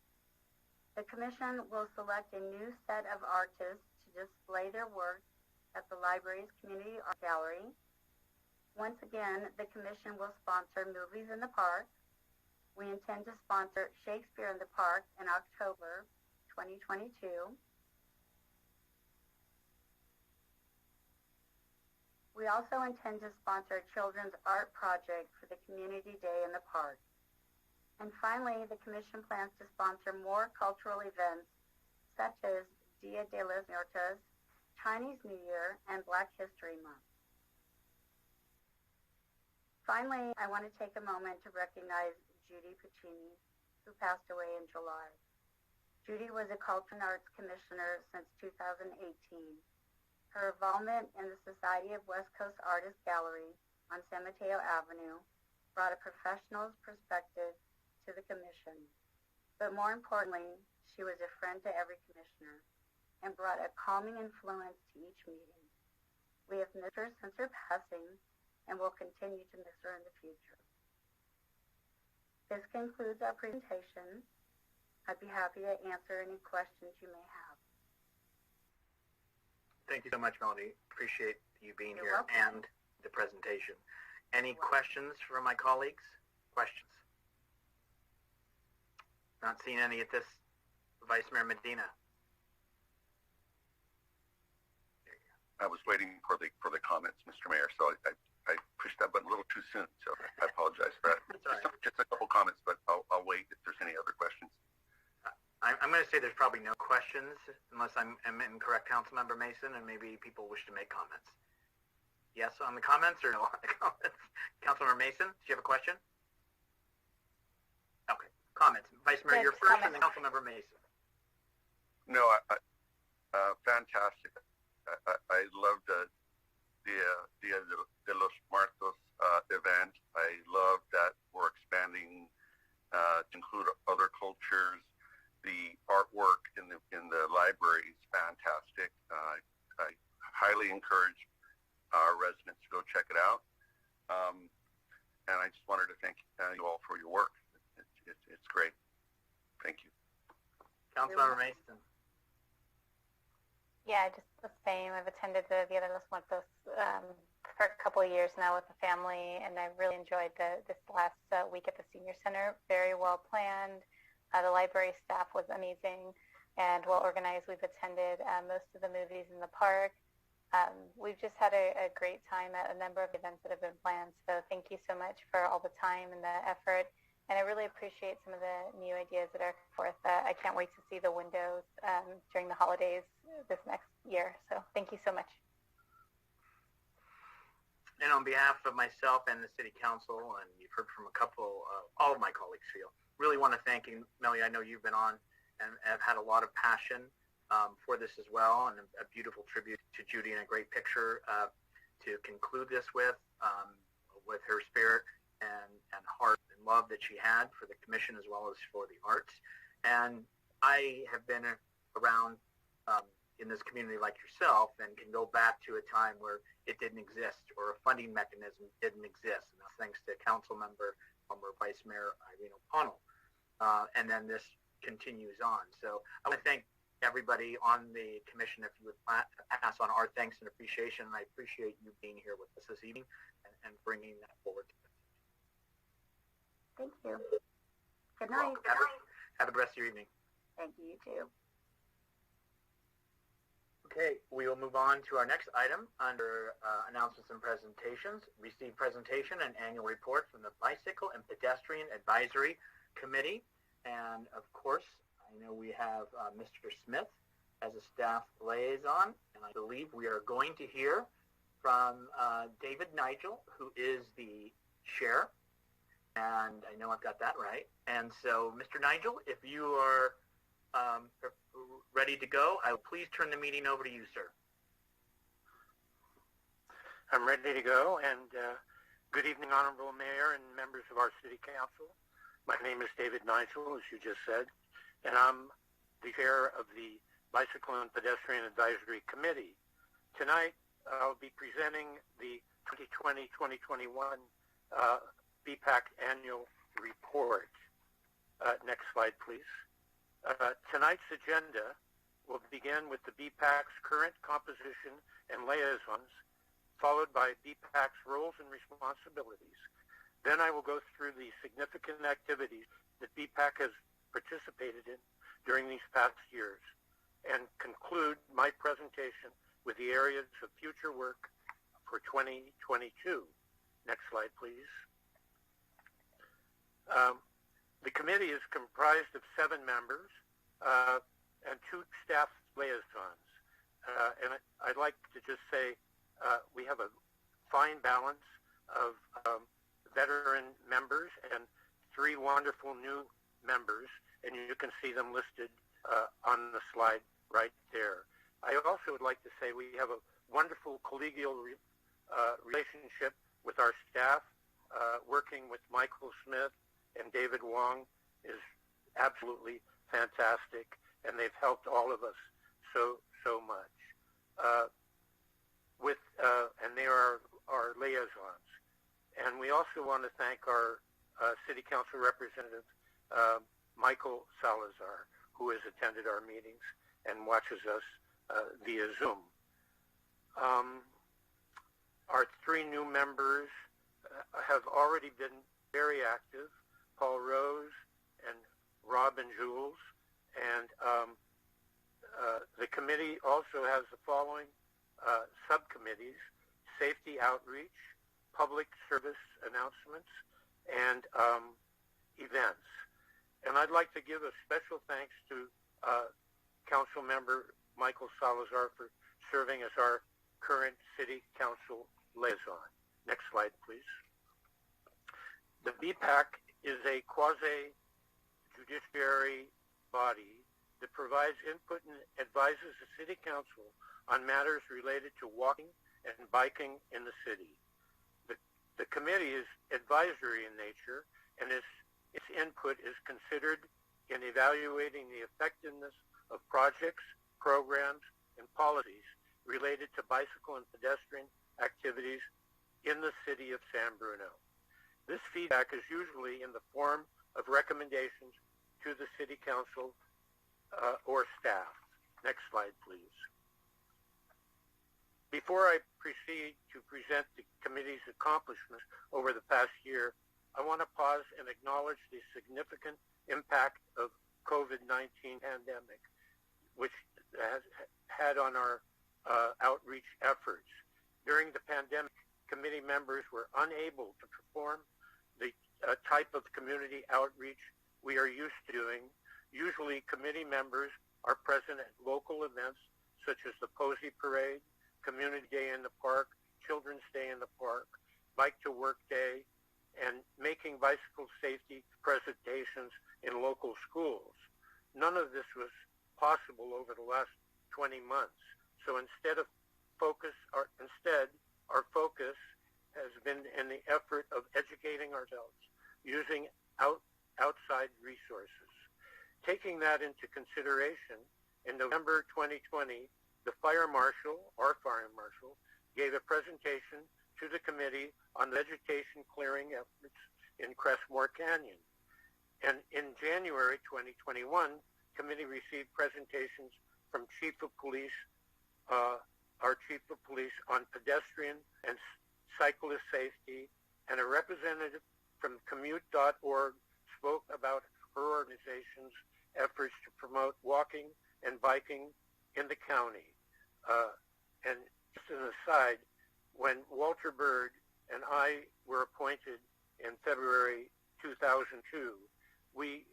The Commission will select a new set of artists to display their work at the library's Community Art Gallery. Once again, the Commission will sponsor Movies in the Park. We intend to sponsor Shakespeare in the Park in October 2022. We also intend to sponsor a children's art project for the Community Day in the Park. And finally, the Commission plans to sponsor more cultural events such as Dia de los Muertos, Chinese New Year, and Black History Month. Finally, I want to take a moment to recognize Judy Puccini, who passed away in July. Judy was a Culture and Arts Commissioner since 2018. Her involvement in the Society of West Coast Artists Gallery on San Mateo Avenue brought a professional's perspective to the Commission. But more importantly, she was a friend to every commissioner and brought a calming influence to each meeting. We have missed her since her passing and will continue to miss her in the future. This concludes our presentation. I'd be happy to answer any questions you may have. Thank you so much, Melody. Appreciate you being You're here welcome. and the presentation. Any questions from my colleagues? Questions? Not seeing any at this. Vice Mayor Medina. I was waiting for the comments, Mr. Mayor, so I pushed that button a little too soon, so I apologize for that. Just a couple comments, but I'll wait if there's any other questions. I'm going to say there's probably no questions unless I'm incorrect, Councilmember Mason, and maybe people wish to make comments. Yes on the comments or no on the comments? Councilmember Mason, do you have a question? Okay, comments. Vice Mayor, you're first, and then Councilmember Mason. No, fantastic. I loved the Dia de los Muertos event. I love that we're expanding to include other cultures. The artwork in the library is fantastic. I highly encourage our residents to go check it out. And I just wanted to thank you all for your work. It's great. Thank you. Councilmember Mason. Yeah, just the same. I've attended the Dia de los Muertos for a couple of years now with the family, and I really enjoyed this last week at the Senior Center. Very well planned. The library staff was amazing and well organized. We've attended most of the movies in the park. We've just had a great time at a number of events that have been planned. So thank you so much for all the time and the effort. And I really appreciate some of the new ideas that are forth. I can't wait to see the windows during the holidays this next year. So thank you so much. And on behalf of myself and the City Council, and you've heard from a couple, all of my colleagues feel, really want to thank you, Melly. I know you've been on and have had a lot of passion for this as well, and a beautiful tribute to Judy and a great picture to conclude this with her spirit and heart and love that she had for the commission as well as for the arts. And I have been around in this community like yourself and can go back to a time where it didn't exist or a funding mechanism didn't exist. And that's thanks to Council Member, former Vice Mayor Irene O'Connell. And then this continues on. So I want to thank everybody on the commission if you would pass on our thanks and appreciation. And I appreciate you being here with us this evening and bringing that forward. Thank you. Good night. Have a good rest of your evening. Thank you, you too. Okay, we will move on to our next item under announcements and presentations. Receive presentation and annual report from the Bicycle and Pedestrian Advisory Committee. And of course, I know we have Mr. Smith as a staff liaison, and I believe we are going to hear from David Nigel, who is the chair. And I know I've got that right. And so, Mr. Nigel, if you are ready to go, I will please turn the meeting over to you, sir. I'm ready to go, and good evening, Honorable Mayor and members of our City Council. My name is David Nigel, as you just said, and I'm the chair of the Bicycle and Pedestrian Advisory Committee. Tonight, I'll be presenting the 2020-2021 BPAC annual report. Next slide, please. Tonight's agenda will begin with the BPAC's current composition and liaisons, followed by BPAC's roles and responsibilities. Then I will go through the significant activities that BPAC has participated in during these past years and conclude my presentation with the areas of future work for 2022. Next slide, please. The committee is comprised of 7 members and 2 staff liaisons. And I'd like to just say we have a fine balance of veteran members and 3 wonderful new members, and you can see them listed on the slide right there. I also would like to say we have a wonderful collegial relationship with our staff. Working with Michael Smith and David Wong is absolutely fantastic, and they've helped all of us so much. And they are our liaisons. And we also want to thank our City Council representative, Michael Salazar, who has attended our meetings and watches us via Zoom. Our 3 new members have already been very active, Paul Rose and Rob and Jules. And the committee also has the following subcommittees: safety outreach, public service announcements, and events. And I'd like to give a special thanks to Council Member Michael Salazar for serving as our current City Council liaison. Next slide, please. The BPAC is a quasi-judiciary body that provides input and advises the City Council on matters related to walking and biking in the city. The committee is advisory in nature, and its input is considered in evaluating the effectiveness of projects, programs, and policies related to bicycle and pedestrian activities in the city of San Bruno. This feedback is usually in the form of recommendations to the City Council or staff. Next slide, please. Before I proceed to present the committee's accomplishments over the past year, I want to pause and acknowledge the significant impact of COVID-19 pandemic, which has had on our outreach efforts. During the pandemic, committee members were unable to perform the type of community outreach we are used to doing. Usually, committee members are present at local events such as the Posey Parade, Community Day in the Park, Children's Day in the Park, Bike to Work Day, and making bicycle safety presentations in local schools. None of this was possible over the last 20 months. So instead, our focus has been in the effort of educating ourselves using outside resources. Taking that into consideration, in November 2020, the our fire marshal, gave a presentation to the committee on vegetation clearing efforts in Crestmore Canyon. And in January 2021, committee received presentations from our Chief of Police on pedestrian and cyclist safety, and a representative from commute.org spoke about her organization's efforts to promote walking and biking in the county. And just an aside, when Walter Bird and I were appointed in February 2002, we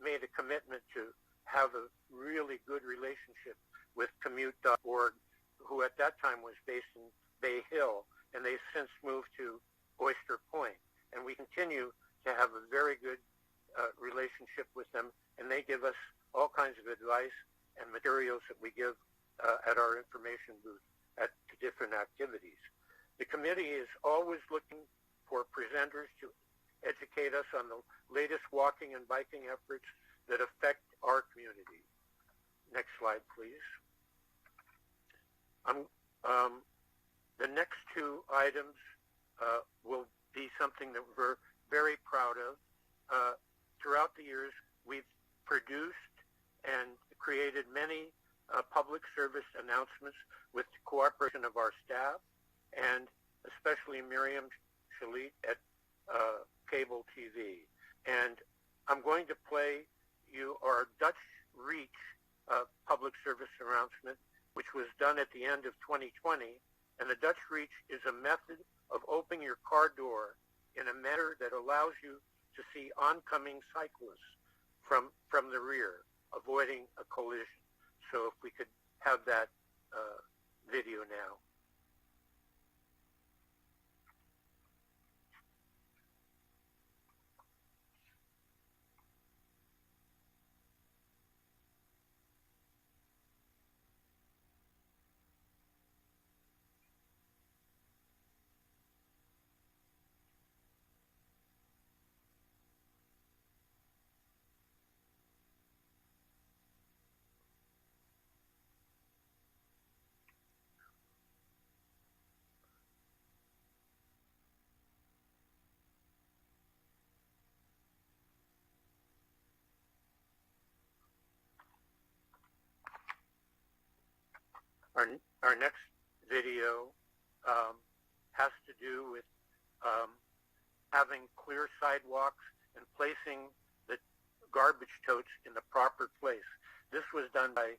made a commitment to have a really good relationship with commute.org, who at that time was based in Bay Hill, and they've since moved to Oyster Point. And we continue to have a very good relationship with them, and they give us all kinds of advice and materials that we give at our information booth at different activities. The committee is always looking for presenters to educate us on the latest walking and biking efforts that affect our community. Next slide, please. The next two items will be something that we're very proud of. Throughout the years, we've produced and created many public service announcements with the cooperation of our staff, and especially Miriam Shalit at Cable TV. And I'm going to play you our Dutch Reach public service announcement, which was done at the end of 2020. And the Dutch Reach is a method of opening your car door in a manner that allows you to see oncoming cyclists from the rear, avoiding a collision. So if we could have that video now. Our next video has to do with having clear sidewalks and placing the garbage totes in the proper place. This was done by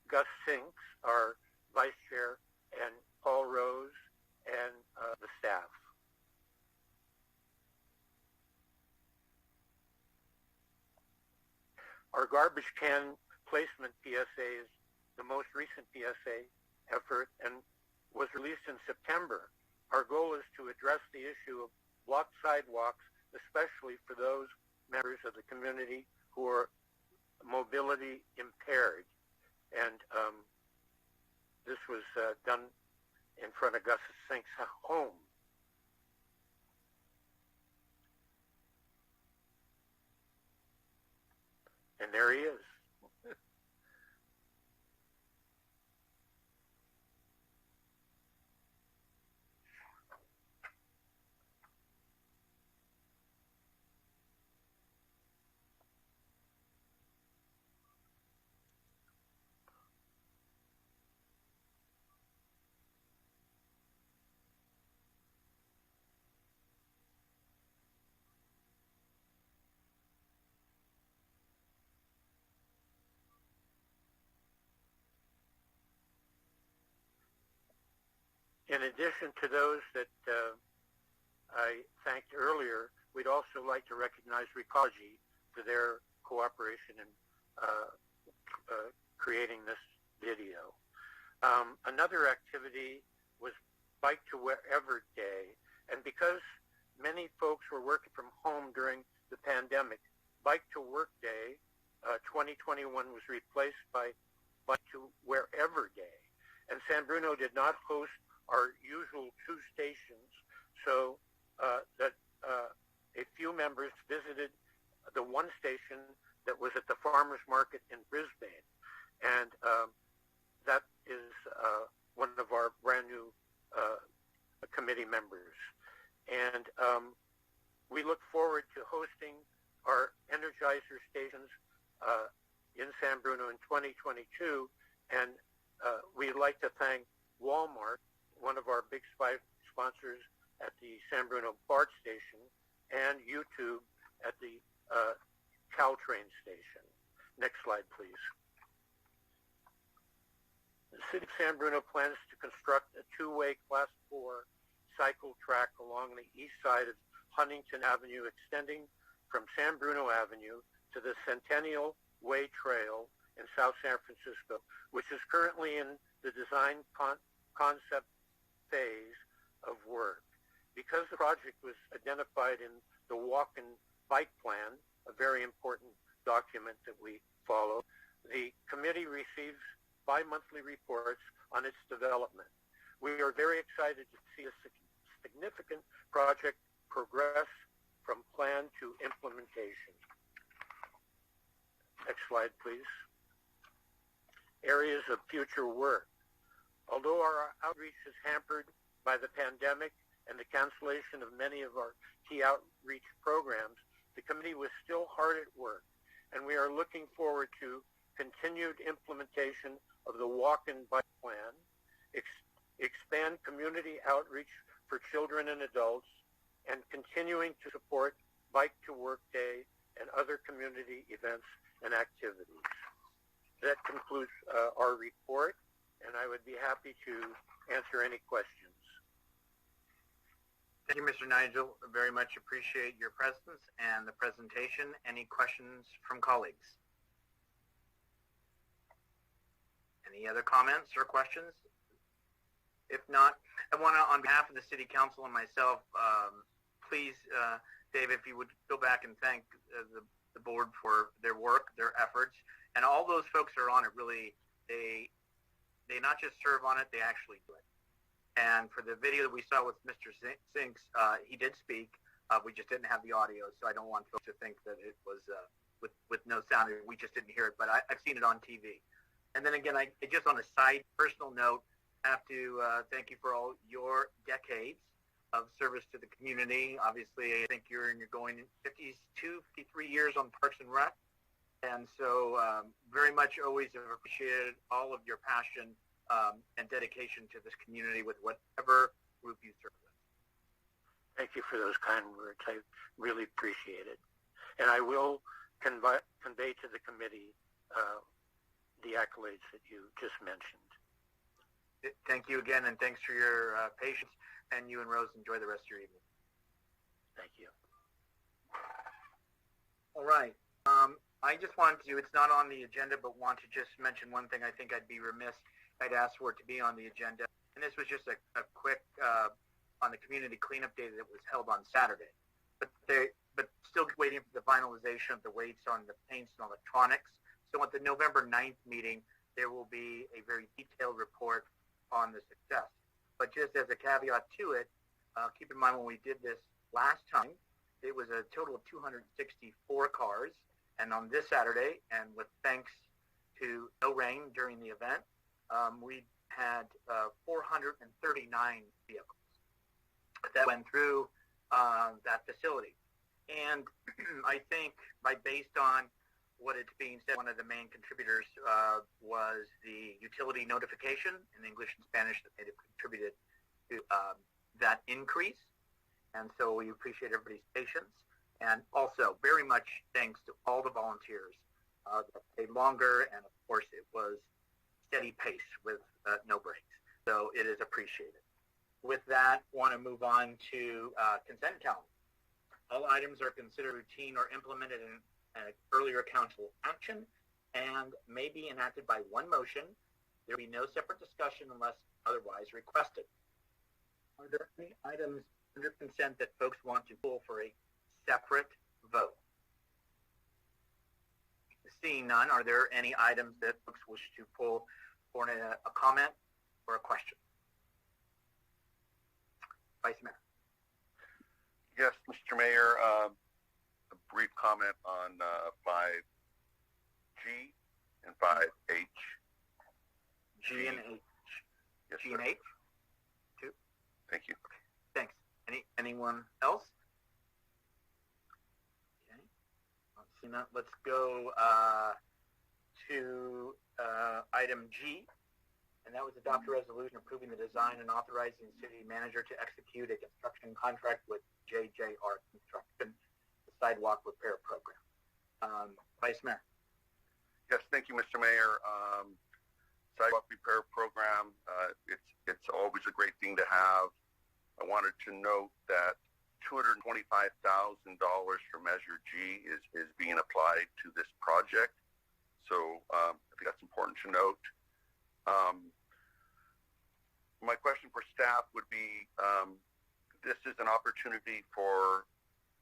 Gus Sinks, our Vice Chair, and Paul Rose, and the staff. Our garbage can placement PSA is the most recent PSA effort and was released in September. Our goal is to address the issue of blocked sidewalks, especially for those members of the community who are mobility impaired. And this was done in front of Gus Sink's home. And there he is. In addition to those that I thanked earlier, we'd also like to recognize Recology for their cooperation in creating this video. Another activity was Bike to Wherever Day, and because many folks were working from home during the pandemic, Bike to Work Day 2021 was replaced by Bike to Wherever Day. And San Bruno did not host our usual two stations, so that a few members visited the one station that was at the farmers market in Brisbane, and that is one of our brand new committee members. And we look forward to hosting our Energizer stations in San Bruno in 2022, and we'd like to thank Walmart, one of our big sponsors at the San Bruno BART station, and YouTube at the Caltrain station. Next slide, please. The City of San Bruno plans to construct a two-way Class 4 cycle track along the east side of Huntington Avenue, extending from San Bruno Avenue to the Centennial Way Trail in South San Francisco, which is currently in the design concept phase of work. Because the project was identified in the walk and bike plan, a very important document that we follow, the committee receives bi-monthly reports on its development. We are very excited to see a significant project progress from plan to implementation. Next slide, please. Areas of future work. Although our outreach is hampered by the pandemic and the cancellation of many of our key outreach programs, the committee was still hard at work, and we are looking forward to continued implementation of the walk and bike plan, expand community outreach for children and adults, and continuing to support Bike to Work Day and other community events and activities. That concludes our report, and I would be happy to answer any questions. Thank you, Mr. Nigel. Very much appreciate your presence and the presentation. Any questions from colleagues? Any other comments or questions? If not, I want to, on behalf of the City Council and myself, please, Dave, if you would go back and thank the board for their work, their efforts, and all those folks that are on it. Really, they not just serve on it, they actually do it. And for the video that we saw with Mr. Sinks, he did speak. We just didn't have the audio, so I don't want folks to think that it was with no sound. We just didn't hear it, but I've seen it on TV. And then again, just on a side personal note, I have to thank you for all your decades of service to the community. Obviously, I think you're going 52, 53 years on Parks and Rec. And so very much always have appreciated all of your passion and dedication to this community with whatever group you serve with. Thank you for those kind words. I really appreciate it. And I will convey to the committee the accolades that you just mentioned. Thank you again, and thanks for your patience. And you and Rose, enjoy the rest of your evening. Thank you. All right. I just wanted to, it's not on the agenda, but want to just mention one thing. I think I'd be remiss. I'd asked for it to be on the agenda. And this was just a quick, on the community cleanup day that was held on Saturday. But still waiting for the finalization of the weights on the paints and electronics. So at the November 9th meeting, there will be a very detailed report on the success. But just as a caveat to it, keep in mind when we did this last time, it was a total of 264 cars. And on this Saturday, and with thanks to no rain during the event, we had 439 vehicles that went through that facility. And I think based on what it's being said, one of the main contributors was the utility notification in English and Spanish that they have contributed to that increase. And so we appreciate everybody's patience. And also, very much thanks to all the volunteers that stayed longer. And of course, it was steady pace with no breaks. So it is appreciated. With that, I want to move on to consent calendar. All items are considered routine or implemented in an earlier council action and may be enacted by one motion. There will be no separate discussion unless otherwise requested. Are there any items under consent that folks want to pull for a separate vote? Seeing none, are there any items that folks wish to pull for a comment or a question? Vice Mayor. Yes, Mr. Mayor, a brief comment on 5G and 5H. G and H. Yes, G sir. and H? Two? Thank you. Thanks. Anyone else? Okay. See now, let's go to item G, and that was adopt a resolution approving the design and authorizing the city manager to execute a construction contract with JJR Construction, the Sidewalk Repair Program. Vice Mayor. Yes, thank you, Mr. Mayor. Sidewalk Repair Program, it's always a great thing to have. I wanted to note that $225,000 for Measure G is being applied to this project. So I think that's important to note. My question for staff would be, this is an opportunity for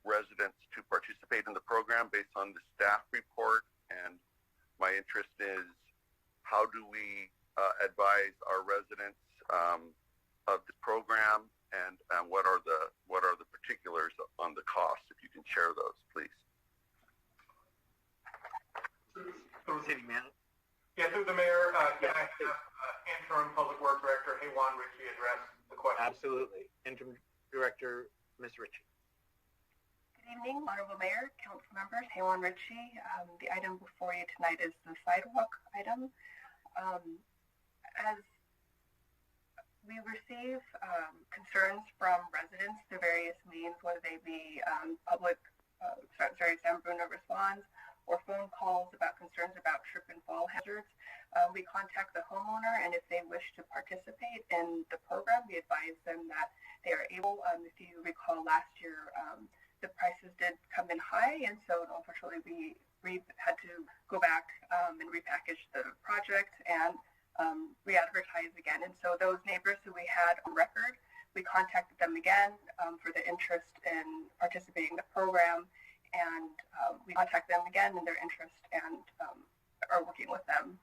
residents to participate in the program based on the staff report, and my interest is how do we advise our residents of the program, and what are the particulars on the cost? If you can share those, please. City Manager. Yeah, through the mayor, can I have interim public works director Haywan Ritchie address the question? Absolutely. Interim Director, Ms. Ritchie. Good evening, Honorable Mayor, Council members, Haywan Ritchie. The item before you tonight is the sidewalk item. As we receive concerns from residents through various means, whether they be public, San Bruno responds, or phone calls about concerns about trip and fall hazards. We contact the homeowner, and if they wish to participate in the program, we advise them that they are able. If you recall last year, the prices did come in high, and so unfortunately we had to go back and repackage the project and re-advertise again. And so those neighbors who we had on record, we contacted them again for the interest in participating in the program, and we contact them again in their interest and are working with them.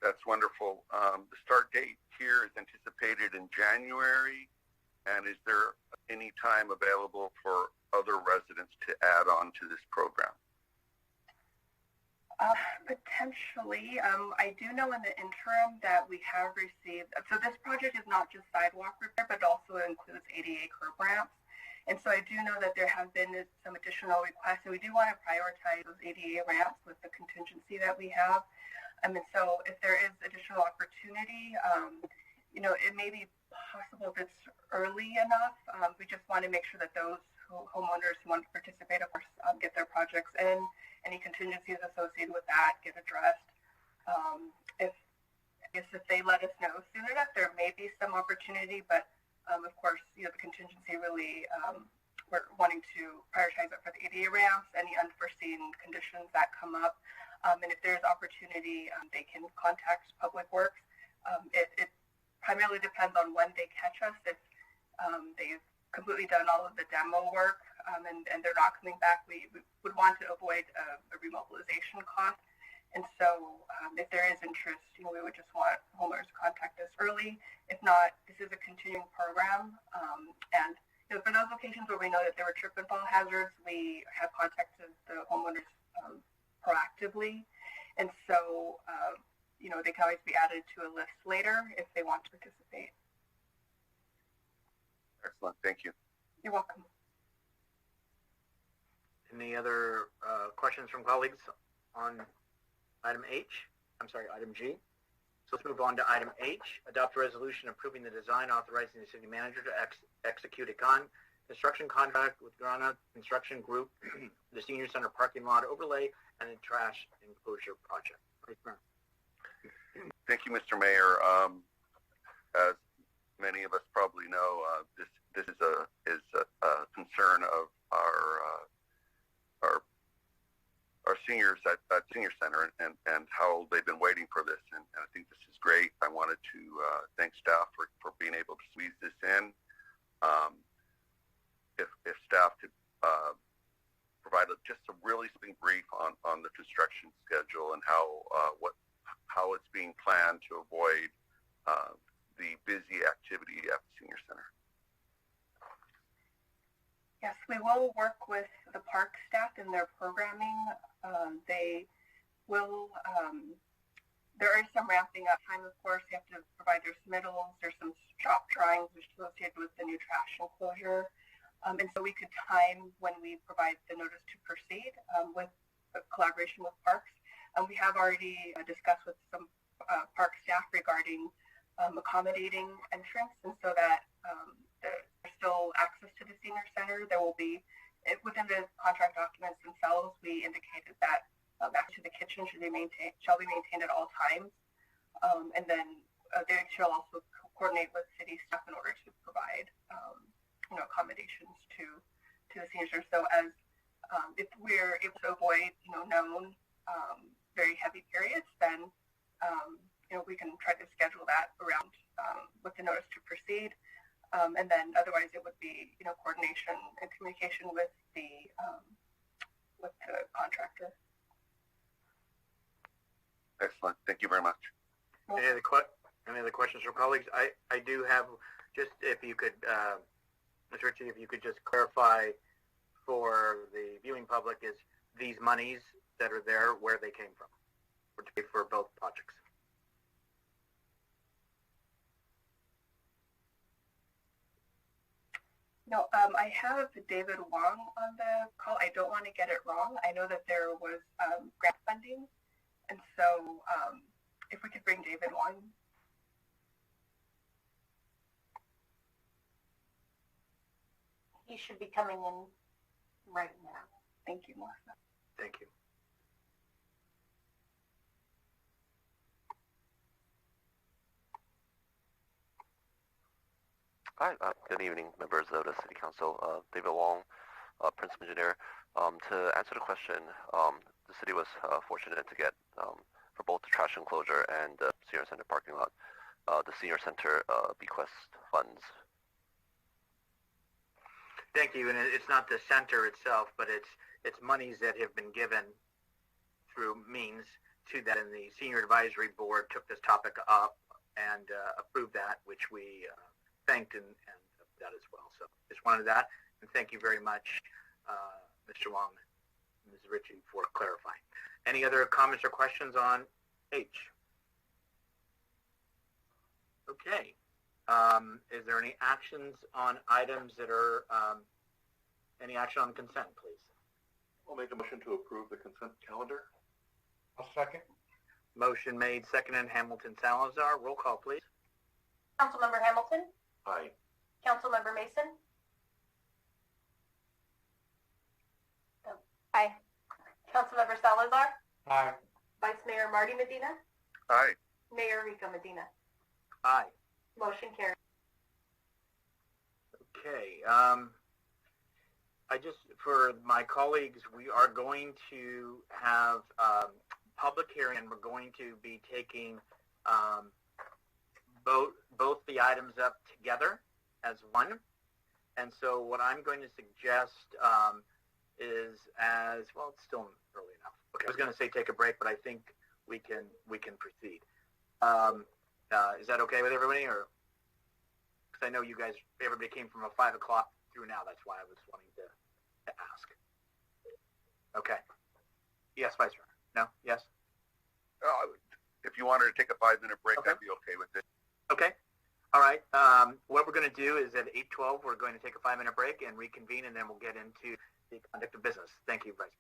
That's wonderful. The start date here is anticipated in January, and is there any time available for other residents to add on to this program? Potentially. I do know in the interim that we have received, so this project is not just sidewalk repair, but also includes ADA curb ramps. And so I do know that there have been some additional requests, and we do want to prioritize those ADA ramps with the contingency that we have. And so if there is additional opportunity, it may be possible if it's early enough. We just want to make sure that those homeowners who want to participate, of course, get their projects in. Any contingencies associated with that get addressed. If they let us know soon enough, there may be some opportunity, but of course, the contingency really, we're wanting to prioritize it for the ADA ramps, any unforeseen conditions that come up. And if there's opportunity, they can contact Public Works. It primarily depends on when they catch us. If they've completely done all of the demo work and they're not coming back, we would want to avoid a remobilization cost. And so if there is interest, we would just want homeowners to contact us early. If not, this is a continuing program. And for those locations where we know that there were trip and fall hazards, we have contacted the homeowners proactively. And so, they can always be added to a list later if they want to participate. Excellent. Thank you. You're welcome. Any other questions from colleagues on item G? So let's move on to item H, adopt a resolution approving the design, authorizing the city manager to execute a construction contract with Groundwater Construction Group, the senior center parking lot overlay, and a trash enclosure project. Thank you, Mr. Mayor. As many of us probably know, this is a concern of our seniors at Senior Center and how they've been waiting for this. And I think this is great. I wanted to thank staff for being able to squeeze this in. If staff could provide just a really brief on the construction schedule and how it's being planned to avoid the busy activity at the Senior Center. Yes, we will work with the park staff in their programming. They will, there is some ramping up time, of course. You have to provide their submittals. There's some shop drawings associated with the new trash enclosure. And so we could time when we provide the notice to proceed with collaboration with parks. We have already discussed with some park staff regarding accommodating entrance, and so that there's still access to the Senior Center. There will be, within the contract documents themselves, we indicated that access to the kitchen shall be maintained at all times. And then they shall also coordinate with city staff in order to provide accommodations to the Senior Center. So as if we're able to avoid known very heavy periods, then we can try to schedule that around with the notice to proceed. And then otherwise it would be, coordination and communication with the contractor. Excellent. Thank you very much. Any other questions from colleagues? I do have, just if you could, Ms. Ritchie, if you could just clarify for the viewing public, is these monies that are there, where they came from, or to pay for both projects? No, I have David Wong on the call. I don't want to get it wrong. I know that there was grant funding, and so if we could bring David Wong. He should be coming in right now. Thank you, Melissa. Thank you. Hi, good evening, members of the City Council. David Wong, Principal Engineer. To answer the question, the city was fortunate to get, for both the trash enclosure and the Senior Center parking lot, the Senior Center bequest funds. Thank you. And it's not the center itself, but it's monies that have been given through means to that, and the Senior Advisory Board took this topic up and approved that, which we thanked and that as well. So just wanted that, and thank you very much, Mr. Wong and Ms. Ritchie, for clarifying. Any other comments or questions on H? Okay. Is there any actions on items that are, any action on consent, please? I'll make a motion to approve the consent calendar. I'll second. Motion made, seconded, Hamilton Salazar. Roll call, please. Councilmember Hamilton? Aye. Councilmember Mason? Aye. Councilmember Salazar? Aye. Vice Mayor Marty Medina? Aye. Mayor Rico Medina. Aye. Motion carried. Okay. I just, for my colleagues, we are going to have public hearing, and we're going to be taking both the items up together as one. And so what I'm going to suggest is, as well, it's still early enough. Okay, I was going to say take a break, but I think we can proceed. Is that okay with everybody, or? Because I know you guys, everybody came from a 5 o'clock through now. That's why I was wanting to ask. Okay. Yes, Vice Chair. No? Yes? If you wanted to take a 5-minute break, Okay. I'd be okay with it. Okay. All right. What we're going to do is at 8:12, we're going to take a 5-minute break and reconvene, and then we'll get into the conduct of business. Thank you, Vice Chair.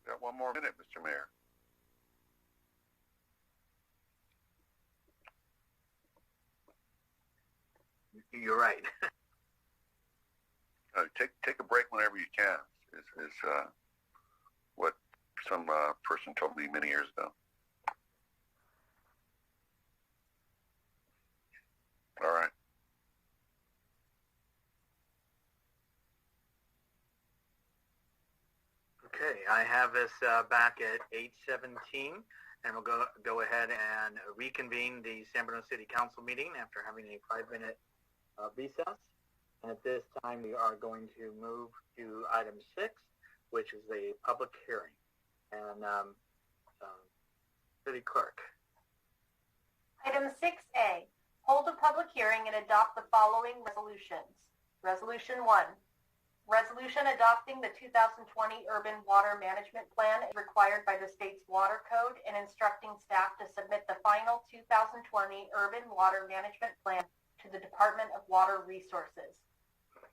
Got 1 more minute, Mr. Mayor. You're right. Take a break whenever you can. some person told me many years ago. All right. Okay, I have us back at 8:17, and we'll go ahead and reconvene the San Bruno City Council meeting after having a 5-minute recess. And at this time, we are going to move to item 6, which is a public hearing. And City Clerk. Item 6A, hold a public hearing and adopt the following resolutions. Resolution 1. Resolution adopting the 2020 Urban Water Management Plan as required by the state's water code and instructing staff to submit the final 2020 Urban Water Management Plan to the Department of Water Resources.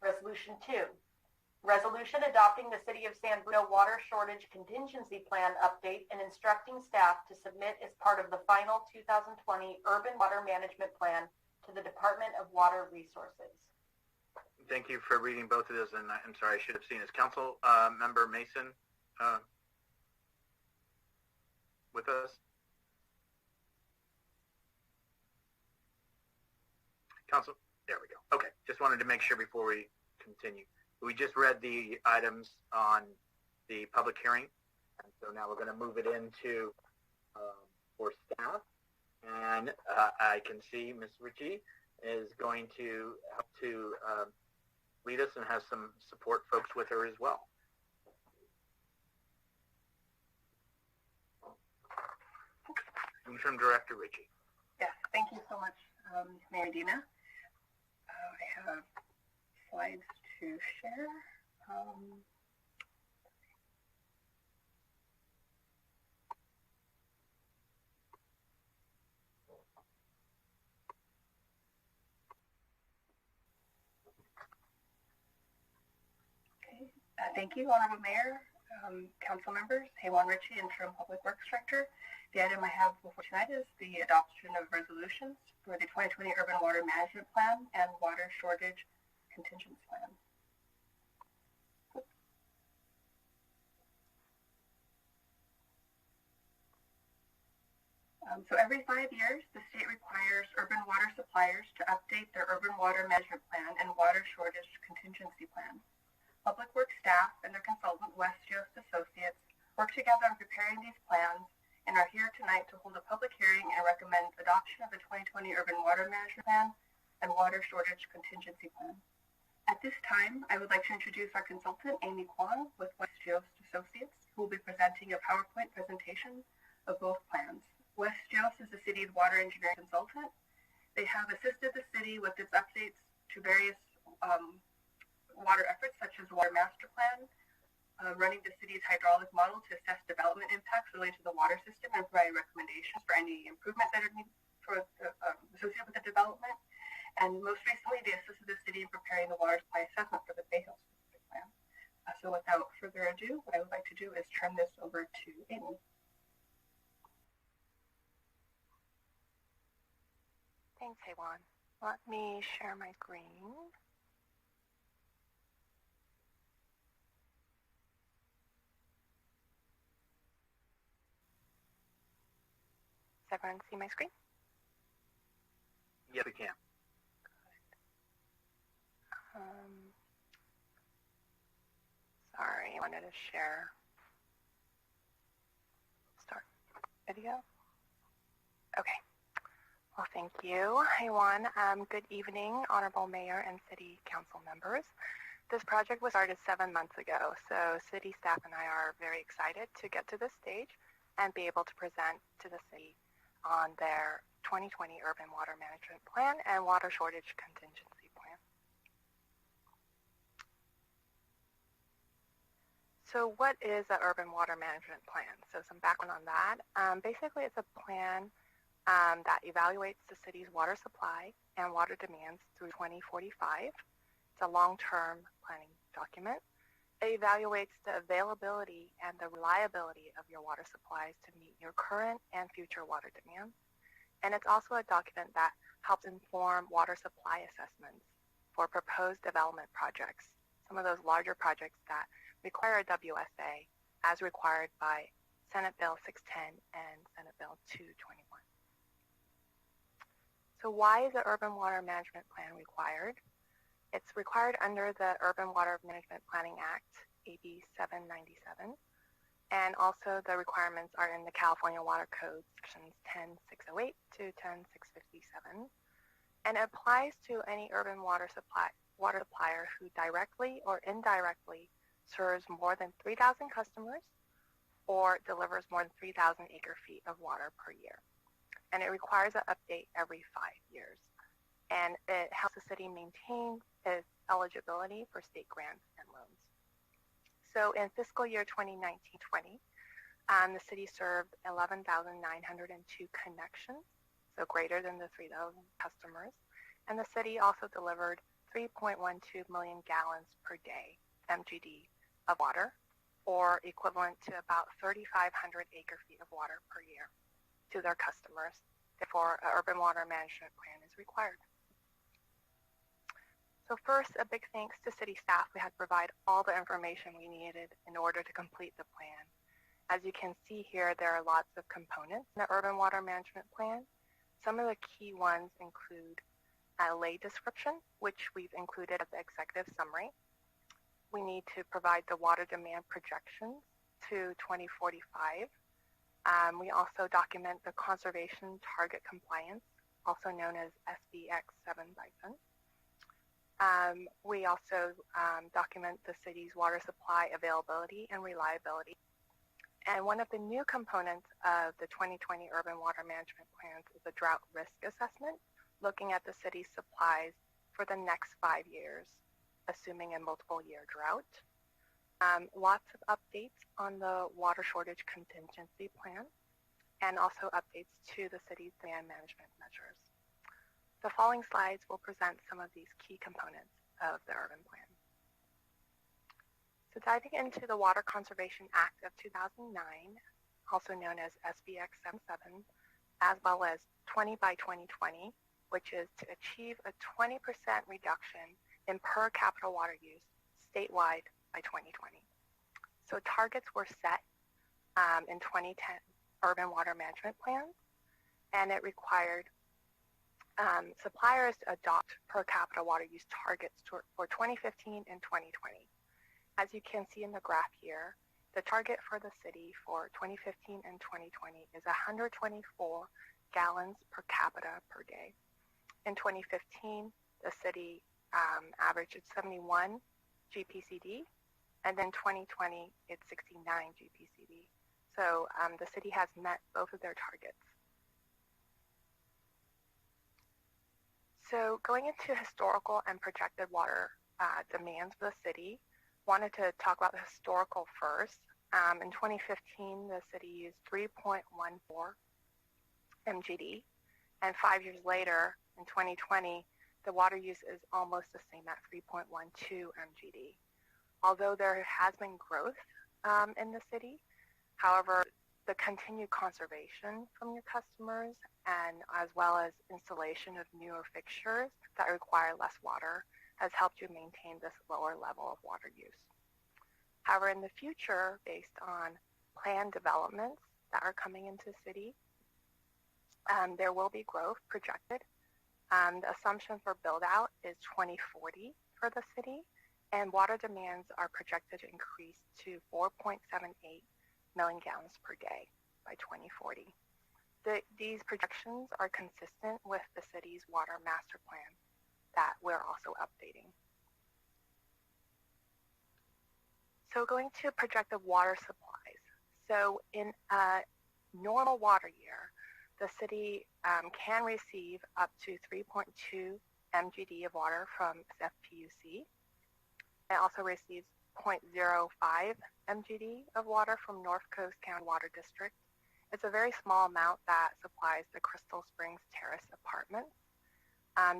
Resolution 2. Resolution adopting the City of San Bruno Water Shortage Contingency Plan update and instructing staff to submit as part of the final 2020 Urban Water Management Plan to the Department of Water Resources. Thank you for reading both of those, and I'm sorry, I should have seen this. Council Member Mason with us? Council, there we go. Okay, just wanted to make sure before we continue. We just read the items on the public hearing, and so now we're going to move it into for staff. And I can see Ms. Ritchie is going to help to lead us and has some support folks with her as well. Interim Director Ritchie. Yes, thank you so much, Mayor Dina. I have slides to share. Thank you, Honorable Mayor, Council members, Haywan Ritchie, Interim Public Works Director. The item I have before tonight is the adoption of resolutions for the 2020 Urban Water Management Plan and Water Shortage Contingency Plan. So every 5 years, the state requires urban water suppliers to update their urban water management plan and water shortage contingency plan. Public Works staff and their consultant, West Jost Associates, work together on preparing these plans and are here tonight to hold a public hearing and recommend adoption of the 2020 Urban Water Management Plan and Water Shortage Contingency Plan. At this time, I would like to introduce our consultant, Amy Kwong, with West Jost Associates, who will be presenting a PowerPoint presentation of both plans. West Jost is the city's water engineering consultant. They have assisted the city with its updates to various water efforts such as Water Master Plan, running the city's hydraulic model to assess development impacts related to the water system and provide recommendations for any improvements that are needed associated with the development. And most recently, they assisted the city in preparing the water supply assessment for the Bay Hill specific plan. So without further ado, what I would like to do is turn this over to Amy. Thanks, Haywan. Let me share my screen. Does everyone see my screen? Yes, we can. Sorry, I wanted to share. Start video. Okay. Well, thank you. Haywan. Good evening, Honorable Mayor and City Council members. This project was started 7 months ago, so City staff and I are very excited to get to this stage and be able to present to the city on their 2020 Urban Water Management Plan and Water Shortage Contingency Plan. So what is the Urban Water Management Plan? So some background on that. Basically, it's a plan that evaluates the city's water supply and water demands through 2045. It's a long-term planning document. It evaluates the availability and the reliability of your water supplies to meet your current and future water demands. And it's also a document that helps inform water supply assessments for proposed development projects, some of those larger projects that require a WSA as required by Senate Bill 610 and Senate Bill 221. So why is the Urban Water Management Plan required? It's required under the Urban Water Management Planning Act, AB 797, and also the requirements are in the California Water Code, sections 10608 to 10657, and it applies to any urban water supplier who directly or indirectly serves more than 3,000 customers or delivers more than 3,000 acre-feet of water per year. And it requires an update every 5 years. And it helps the city maintain its eligibility for state grants and loans. So in fiscal year 2019-20, the city served 11,902 connections, so greater than the 3,000 customers. And the city also delivered 3.12 million gallons per day, MGD, of water, or equivalent to about 3,500 acre-feet of water per year to their customers. Therefore, an urban water management plan is required. So first, a big thanks to city staff. We had to provide all the information we needed in order to complete the plan. As you can see here, there are lots of components in the urban water management plan. Some of the key ones include a lay description, which we've included as the executive summary. We need to provide the water demand projections to 2045. We also document the conservation target compliance, also known as SBX 7-10. We also document the city's water supply availability and reliability. And one of the new components of the 2020 Urban Water Management Plans is a drought risk assessment, looking at the city's supplies for the next 5 years, assuming a multiple year drought. Lots of updates on the water shortage contingency plan, and also updates to the city's demand management measures. The following slides will present some of these key components of the urban plan. So diving into the Water Conservation Act of 2009, also known as SBX 77, as well as 20 by 2020, which is to achieve a 20% reduction in per capita water use statewide by 2020. So targets were set in 2010 urban water management plans, and it required suppliers to adopt per capita water use targets for 2015 and 2020. As you can see in the graph here, the target for the city for 2015 and 2020 is 124 gallons per capita per day. In 2015, the city averaged 71 GPCD, and then 2020, it's 69 GPCD. So the city has met both of their targets. So going into historical and projected water demands for the city, wanted to talk about the historical first. In 2015, the city used 3.14 MGD, and 5 years later, in 2020, the water use is almost the same at 3.12 MGD. Although there has been growth in the city, however, the continued conservation from your customers and as well as installation of newer fixtures that require less water has helped you maintain this lower level of water use. However, in the future, based on planned developments that are coming into the city, there will be growth projected. The assumption for build-out is 2040 for the city, and water demands are projected to increase to 4.78 million gallons per day by 2040. These projections are consistent with the city's water master plan that we're also updating. So going to projected water supplies. So in a normal water year, the city can receive up to 3.2 MGD of water from FPUC. It also receives 0.05 MGD of water from North Coast County Water District. It's a very small amount that supplies the Crystal Springs Terrace apartments.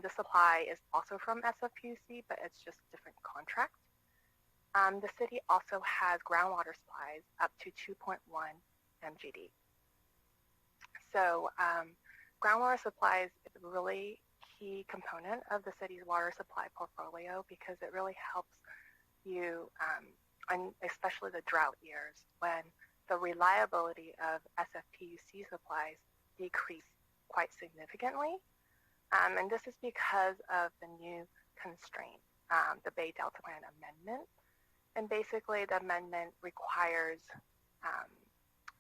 The supply is also from SFPUC, but it's just a different contract. The city also has groundwater supplies up to 2.1 MGD. So groundwater supplies is a really key component of the city's water supply portfolio because it really helps you, and especially the drought years when the reliability of SFPUC supplies decreased quite significantly. And this is because of the new constraint, the Bay Delta Plan Amendment. And basically the amendment requires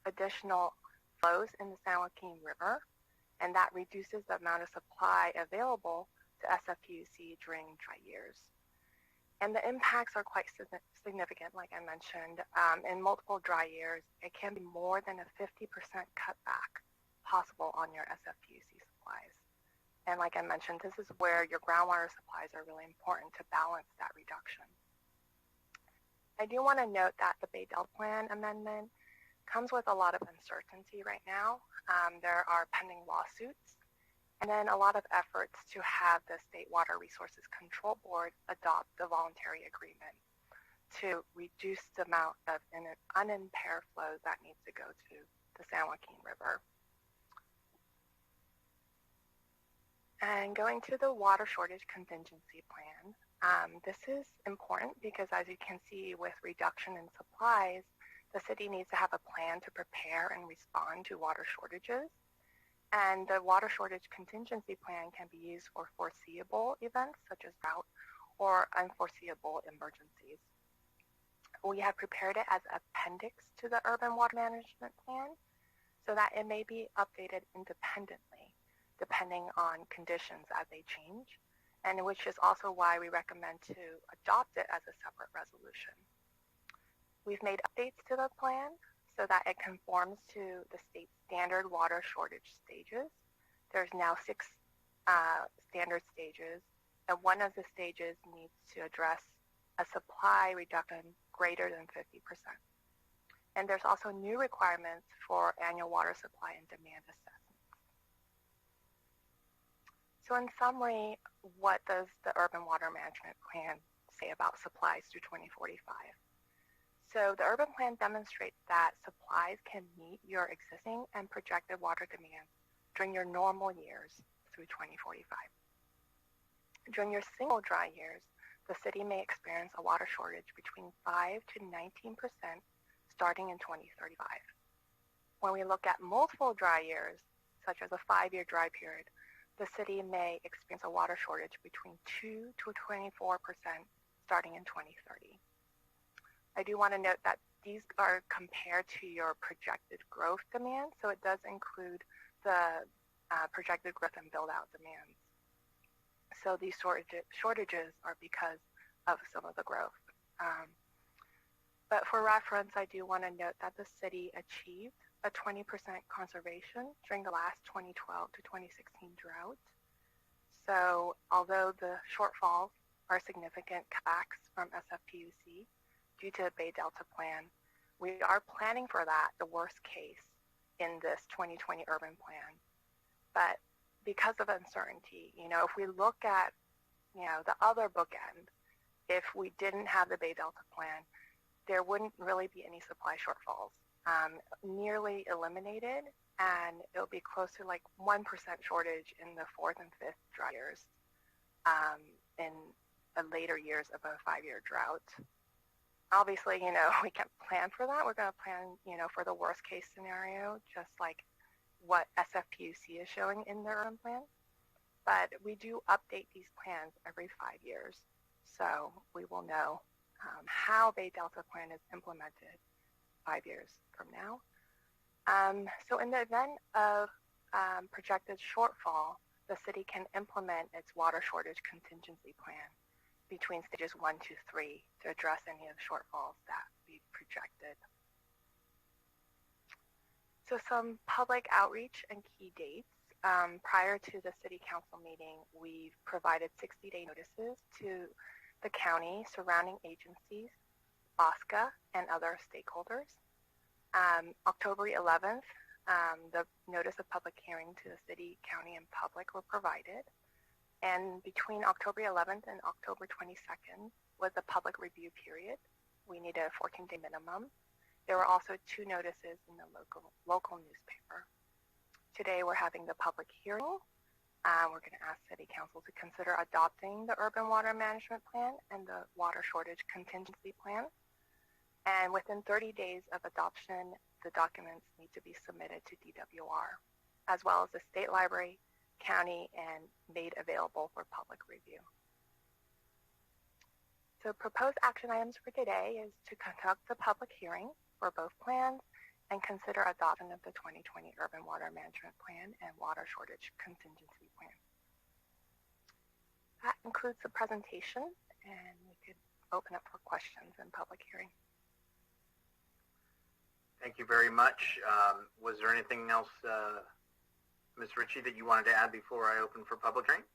additional flows in the San Joaquin River, and that reduces the amount of supply available to SFPUC during dry years. And the impacts are quite significant, like I mentioned. In multiple dry years, it can be more than a 50% cutback possible on your SFPUC supplies. And like I mentioned, this is where your groundwater supplies are really important to balance that reduction. I do want to note that the Bay Delta Plan Amendment comes with a lot of uncertainty right now. There are pending lawsuits, and then a lot of efforts to have the State Water Resources Control Board adopt the voluntary agreement to reduce the amount of unimpaired flows that needs to go to the San Joaquin River. And going to the water shortage contingency plan, this is important because, as you can see, with reduction in supplies, the city needs to have a plan to prepare and respond to water shortages. And the water shortage contingency plan can be used for foreseeable events such as drought or unforeseeable emergencies. We have prepared it as an appendix to the urban water management plan so that it may be updated independently depending on conditions as they change, and which is also why we recommend to adopt it as a separate resolution. We've made updates to the plan so that it conforms to the state standard water shortage stages. There's now 6 standard stages, and one of the stages needs to address a supply reduction greater than 50%. And there's also new requirements for annual water supply and demand assessments. So in summary, what does the urban water management plan say about supplies through 2045? So the urban plan demonstrates that supplies can meet your existing and projected water demands during your normal years through 2045. During your single dry years, the city may experience a water shortage between 5 to 19% starting in 2035. When we look at multiple dry years, such as a 5-year dry period, the city may experience a water shortage between 2 to 24% starting in 2030. I do want to note that these are compared to your projected growth demand, so it does include the projected growth and build-out demands. So these shortages are because of some of the growth. But for reference, I do want to note that the city achieved a 20% conservation during the last 2012 to 2016 drought. So although the shortfalls are significant cutbacks from SFPUC due to the Bay Delta Plan, we are planning for that, the worst case, in this 2020 urban plan. But because of uncertainty, if we look at, the other bookend, if we didn't have the Bay Delta Plan, there wouldn't really be any supply shortfalls. Nearly eliminated, and it'll be close to like 1% shortage in the 4th and 5th dry years, in the later years of a 5-year drought. Obviously, we can't plan for that. We're going to plan, for the worst case scenario, just like what SFPUC is showing in their urban plan. But we do update these plans every 5 years, so we will know how Bay Delta Plan is implemented 5 years from now. So in the event of projected shortfall, the city can implement its water shortage contingency plan between stages 1 to 3 to address any of the shortfalls that we've projected. So some public outreach and key dates. Prior to the city council meeting, we've provided 60-day notices to the county, surrounding agencies, Spca, and other stakeholders. October 11th, the notice of public hearing to the city, county, and public were provided. And between October 11th and October 22nd was the public review period. We needed a 14-day minimum. There were also 2 notices in the local newspaper. Today we're having the public hearing. We're going to ask City Council to consider adopting the Urban Water Management Plan and the Water Shortage Contingency Plan. And within 30 days of adoption the documents need to be submitted to DWR, as well as the state library, county, and made available for public review. So proposed action items for today is to conduct the public hearing for both plans and consider adoption of the 2020 Urban Water Management Plan and Water Shortage Contingency Plan. That concludes the presentation, and we could open up for questions in public hearing. Thank you very much. Was there anything else, Ms. Ritchie, that you wanted to add before I open for public hearing?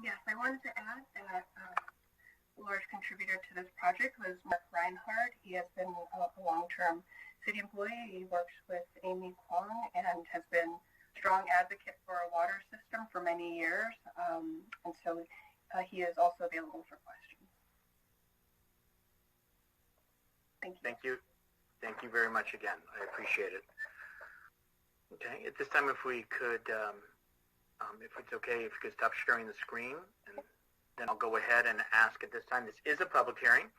Yes, I wanted to add that a large contributor to this project was Mark Reinhardt. He has been a long-term city employee. He works with Amy Kwong and has been a strong advocate for our water system for many years. And so he is also available for questions. Thank you. Thank you. Thank you very much again. I appreciate it. Okay, at this time, if we could, if it's okay, if you could stop sharing the screen, and then I'll go ahead and ask at this time. This is a public hearing,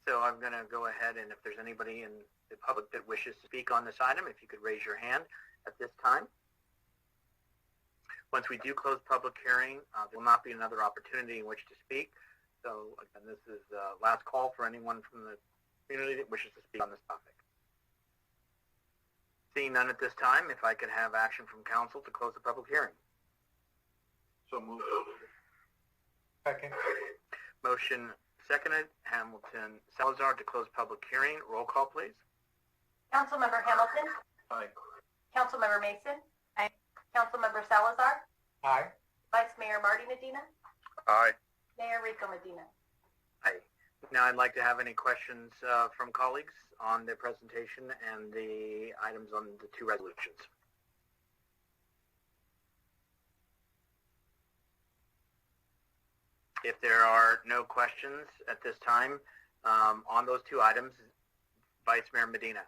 so I'm going to go ahead, and if there's anybody in the public that wishes to speak on this item, if you could raise your hand at this time. Once we do close public hearing, there will not be another opportunity in which to speak. So again, this is the last call for anyone from the community that wishes to speak on this topic. Seeing none at this time, if I could have action from council to close the public hearing. So moved. Second. Motion seconded. Hamilton Salazar to close public hearing. Roll call, please. Councilmember Hamilton? Aye. Councilmember Mason? Aye. Councilmember Salazar? Aye. Vice Mayor Marty Medina? Aye. Mayor Rico Medina? Aye. Now I'd like to have any questions from colleagues on the presentation and the items on the two resolutions. If there are no questions at this time on those two items, Vice Mayor Medina.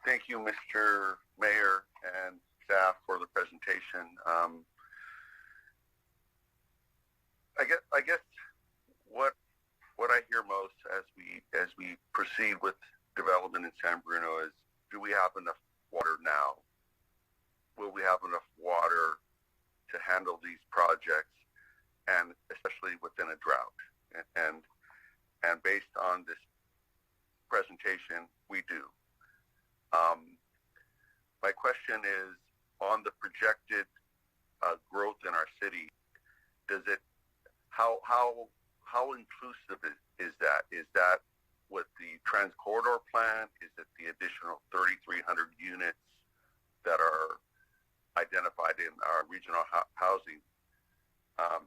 Thank you, Mr. Mayor and staff, for the presentation. I guess what I hear most as we proceed with development in San Bruno is, do we have enough water now? Will we have enough water to handle these projects, and especially within a drought? And based on this presentation, we do. My question is, on the projected growth in our city, how inclusive is that? Is that with the Trans-Corridor Plan? Is it the additional 3,300 units that are identified in our regional housing? I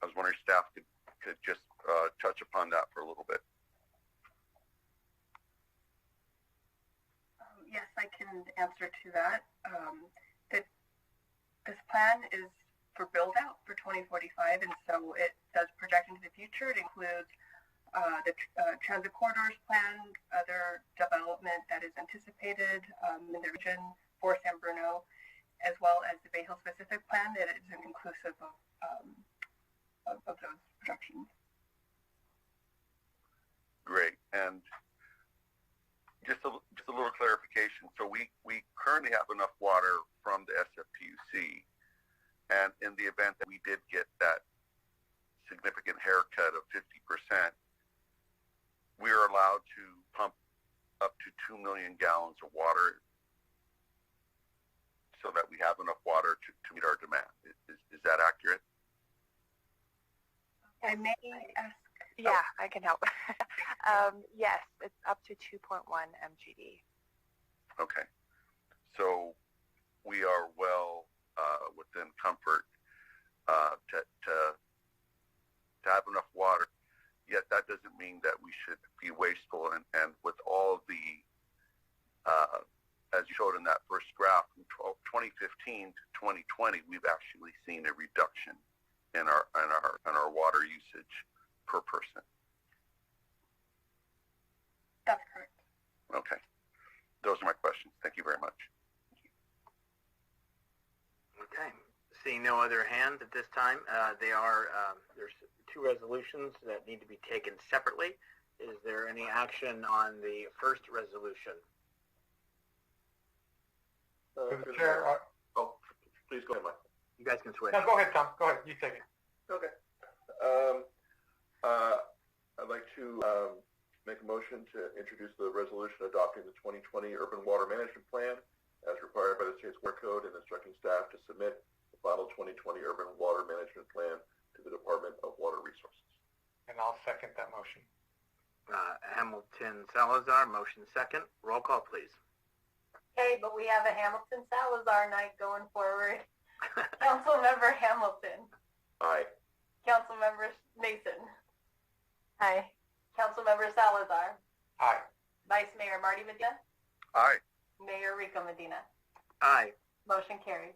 was wondering if staff could just touch upon that for a little bit. Yes, I can answer to that. This plan is for build out for 2045, and so it does project into the future. It includes the transit corridors plan, other development that is anticipated in the region for San Bruno, as well as the Bay Hill specific plan that is inclusive of those projections. Great. And just a little clarification. So we currently have enough water from the SFPUC, and in the event that we did get that significant haircut of 50%, we are allowed to pump up to 2 million gallons of water so that we have enough water to meet our demand. Is that accurate? I may ask. Yeah, I can help. Yes, it's up to 2.1 MGD. Okay. So we are well within comfort to have enough water. Yet that doesn't mean that we should be wasteful. And with all the, as you showed in that first graph, from 2015 to 2020, we've actually seen a reduction in our water usage per person. That's correct. Okay. Those are my questions. Thank you very much. Okay. seeing no other hands at this time, there's two resolutions that need to be taken separately. Is there any action on the first resolution? Chair, please go ahead, Mike. You guys can switch. no, go ahead, Tom. Go ahead. You take it. Okay. I'd like to make a motion to introduce the resolution adopting the 2020 Urban Water Management Plan as required by the state's water code and instructing staff to submit the final 2020 Urban Water Management Plan to the Department of Water Resources. And I'll second that motion. Hamilton Salazar, motion second. Roll call, please. Okay, but we have a Hamilton Salazar night going forward. Councilmember Hamilton. Aye. Councilmember Mason. Aye. Councilmember Salazar. Aye. Vice Mayor Marty Medina. Aye. Mayor Rico Medina. Aye. Motion carries.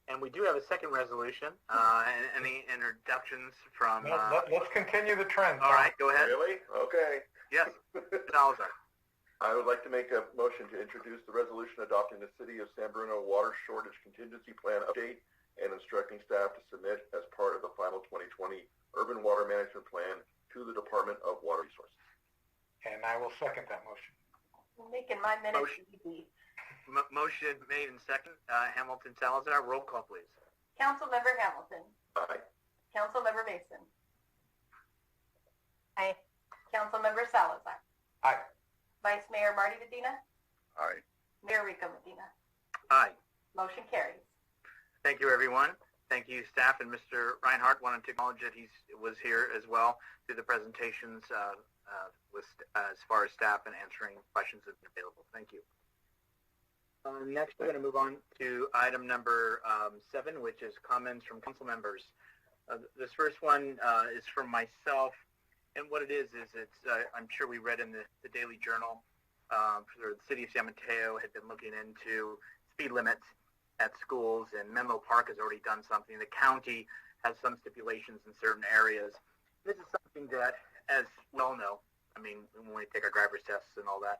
And we do have a second resolution. Any introductions from... Let's continue the trend. All right, go ahead. Really? Okay. Yes, Salazar. I would like to make a motion to introduce the resolution adopting the City of San Bruno Water Shortage Contingency Plan update and instructing staff to submit as part of the final 2020 Urban Water Management Plan to the Department of Water Resources. And I will second that motion. I'm making my minutes easy. Motion made and second. Hamilton Salazar, roll call, please. Councilmember Hamilton. Aye. Councilmember Mason. Aye. Councilmember Salazar. Aye. Vice Mayor Marty Medina. Aye. Mayor Rico Medina. Aye. Motion carries. Thank you, everyone. Thank you, staff, and Mr. Reinhardt. Wanted to acknowledge that he was here as well through the presentations as far as staff and answering questions that are available. Thank you. Next, we're going to move on to item number 7, which is comments from council members. This first one is from myself, and what it is it's I'm sure we read in the Daily Journal, for the city of San Mateo had been looking into speed limits at schools, and Menlo Park has already done something. The county has some stipulations in certain areas. This is something that, as we all know, I mean, when we take our driver's tests and all that,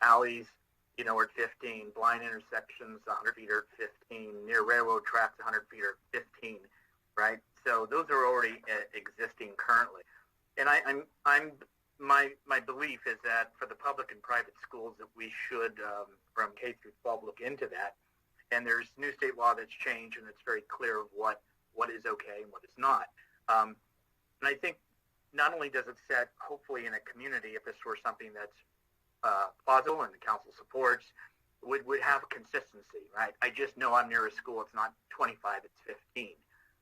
alleys, we're at 15, blind intersections, 100 feet are 15, near railroad tracks, 100 feet are 15, right? So those are already existing currently. And my belief is that for the public and private schools that we should, from K through 12, look into that. And there's new state law that's changed, and it's very clear of what is okay and what is not. And I think not only does it set, hopefully in a community, if this were something that's plausible and the council supports, would have consistency, right? I just know I'm near a school, it's not 25, it's 15.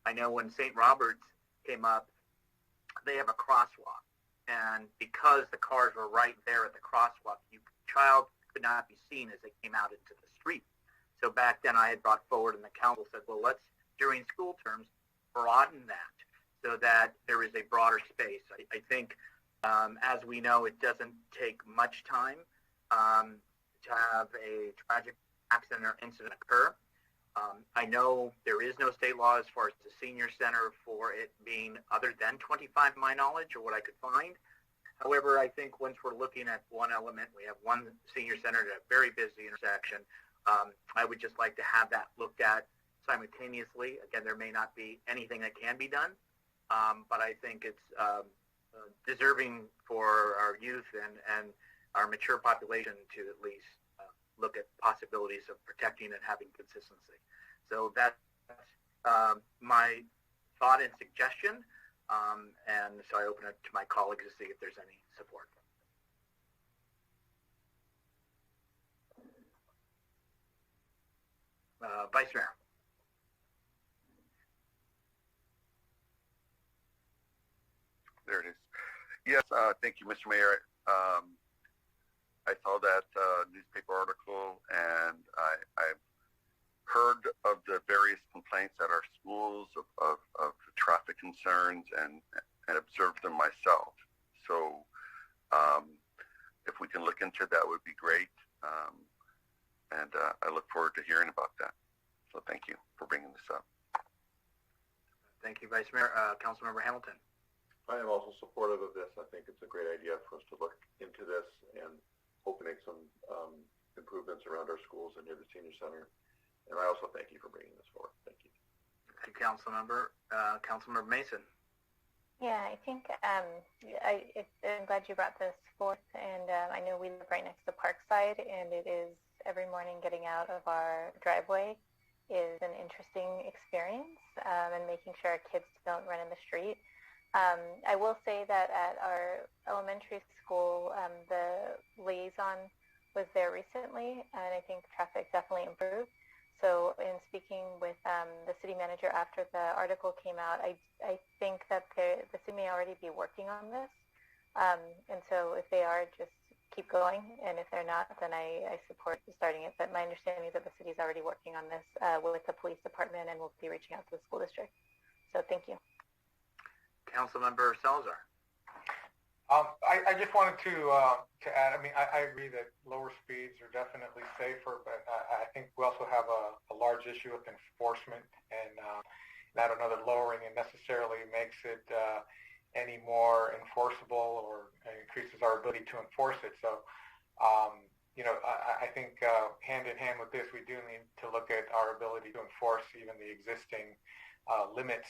I know when St. Robert's came up, they have a crosswalk. And because the cars were right there at the crosswalk, child could not be seen as they came out into the street. So back then I had brought forward, and the council said, well, let's, during school terms, broaden that so that there is a broader space. I think, as we know, it doesn't take much time to have a tragic accident or incident occur. I know there is no state law as far as the senior center for it being other than 25, my knowledge, or what I could find. However, I think once we're looking at one element, we have one senior center at a very busy intersection. I would just like to have that looked at simultaneously. Again, there may not be anything that can be done, but I think it's deserving for our youth and our mature population to at least look at possibilities of protecting and having consistency. So that's my thought and suggestion, and so I open it to my colleagues to see if there's any support. Vice Mayor. There it is. Yes, thank you, Mr. Mayor. I saw that newspaper article, and I've heard of the various complaints at our schools of traffic concerns and observed them myself. So if we can look into that, would be great. And I look forward to hearing about that. So thank you for bringing this up. Thank you, Vice Mayor. Councilmember Hamilton. I am also supportive of this. I think it's a great idea for us to look into this and hope to make some improvements around our schools and near the senior center. And I also thank you for bringing this forward. Thank you. Councilmember. Councilmember Mason. Yeah, I think I'm glad you brought this forth, and I know we live right next to Parkside, and it is every morning getting out of our driveway is an interesting experience, and making sure our kids don't run in the street. I will say that at our elementary school, the liaison was there recently, and I think traffic definitely improved. So in speaking with the city manager after the article came out, I think that the city may already be working on this. And so if they are, just keep going. And if they're not, then I support starting it. But my understanding is that the city is already working on this with the police department, and we'll be reaching out to the school district. So thank you. Councilmember Salazar. I just wanted to add, I mean, I agree that lower speeds are definitely safer, but I think we also have a large issue with enforcement, and I don't know that lowering it necessarily makes it any more enforceable or increases our ability to enforce it. So, I think hand in hand with this, we do need to look at our ability to enforce even the existing limits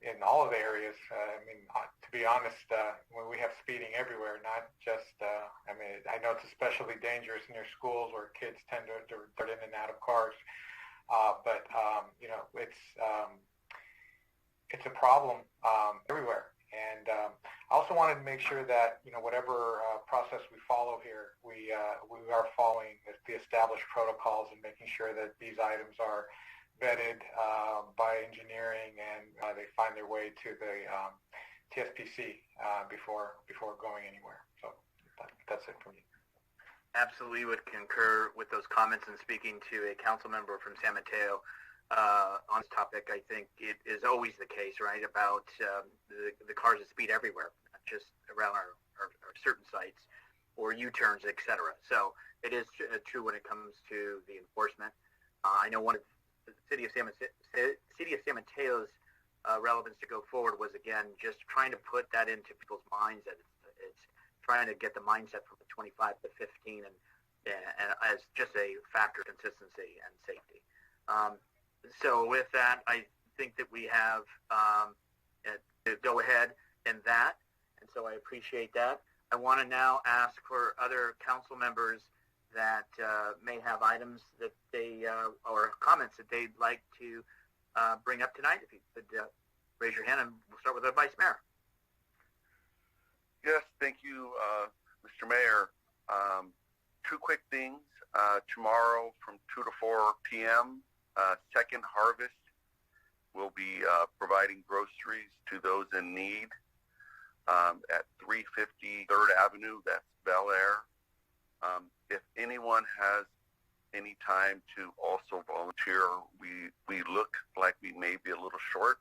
in all of the areas. To be honest, when we have speeding everywhere, not just, I know it's especially dangerous near schools where kids tend to dart in and out of cars. But it's a problem everywhere. And I also wanted to make sure that, whatever process we follow here, we are following the established protocols and making sure that these items are vetted by engineering and they find their way to the TSPC before going anywhere. So that's it for me. Absolutely would concur with those comments, and speaking to a council member from San Mateo on this topic, I think it is always the case, right, about the cars that speed everywhere, not just around our certain sites or U-turns, etc. So it is true when it comes to the enforcement. I know one of the City of San Mateo's relevance to go forward was, again, just trying to put that into people's minds, that it's trying to get the mindset from 25 to 15 and as just a factor of consistency and safety. So with that, I think that we have to go ahead in that, and so I appreciate that. I want to now ask for other council members that may have items that they or comments that they'd like to bring up tonight. If you could raise your hand, and we'll start with the Vice Mayor. Yes, thank you, Mr. Mayor. Two quick things. Tomorrow from 2 to 4 p.m., Second Harvest will be providing groceries to those in need at 350 3rd Avenue. That's Bel Air. If anyone has any time to also volunteer, we look like we may be a little short.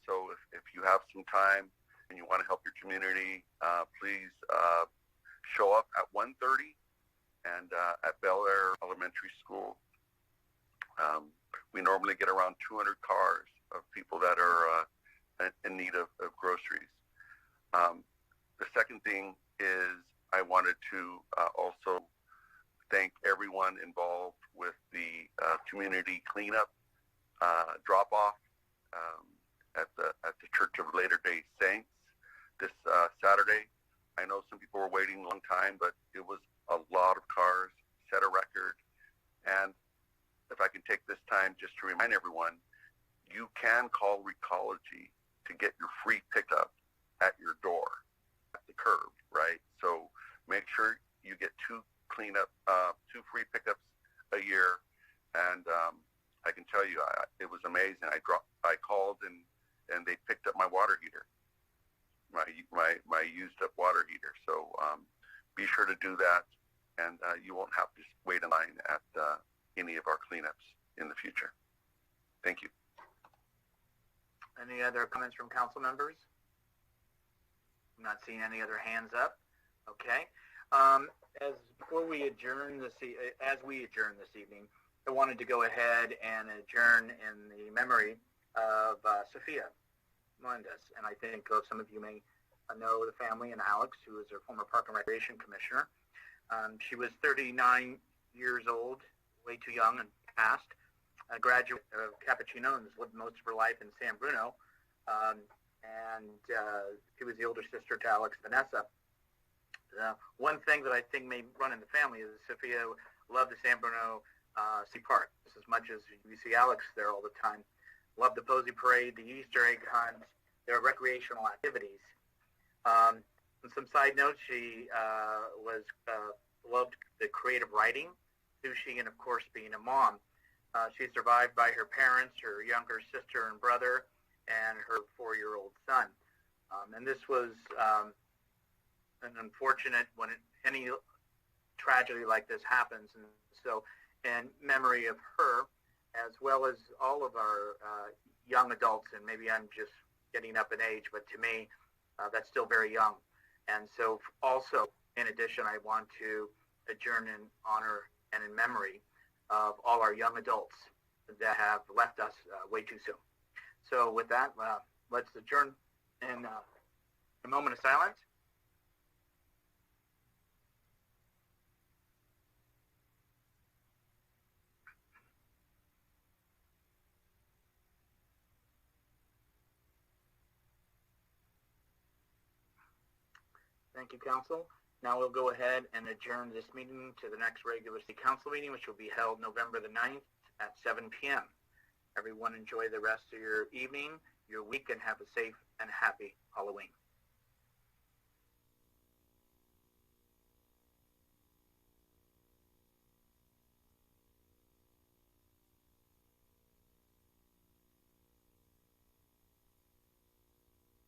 So if you have some time and you want to help your community, please show up at 1:30 and at Bel Air Elementary School. We normally get around 200 cars of people that are in need of groceries. The second thing is I wanted to also thank everyone involved with the community cleanup drop-off at the Church of Latter-day Saints this Saturday. I know some people were waiting a long time, but it was a lot of cars, set a record. And if I can take this time just to remind everyone, you can call Recology to get your free pickup at your door, at the curb, right? So make sure you get two free pickups a year. And I can tell you, it was amazing. I called and they picked up my water heater, my used up water heater. So be sure to do that, and you won't have to wait in line at any of our cleanups in the future. Thank you. Any other comments from council members? I'm not seeing any other hands up. Okay. As we adjourn this evening, I wanted to go ahead and adjourn in the memory of Sophia Melendez. And I think some of you may know the family and Alex, who is our former Park and Recreation Commissioner. She was 39 years old, way too young, and passed. a graduate of Cappuccino and has lived most of her life in San Bruno. She was the older sister to Alex Vanessa. One thing that I think may run in the family is Sophia loved the San Bruno Sea Park just as much as you see Alex there all the time. Loved the Posey Parade, the Easter egg hunt, their recreational activities. And some side notes, she loved the creative writing, sushi, and of course being a mom. She's survived by her parents, her younger sister and brother, and her 4-year-old son. And this was an unfortunate when any tragedy like this happens. And so in memory of her, as well as all of our young adults, and maybe I'm just getting up in age, but to me, that's still very young. And so also, in addition, I want to adjourn in honor and in memory of all our young adults that have left us way too soon. So with that, let's adjourn in a moment of silence. Thank you, Council. Now we'll go ahead and adjourn this meeting to the next regular City Council meeting, which will be held November the 9th at 7 p.m. Everyone enjoy the rest of your evening, your week, and have a safe and happy Halloween.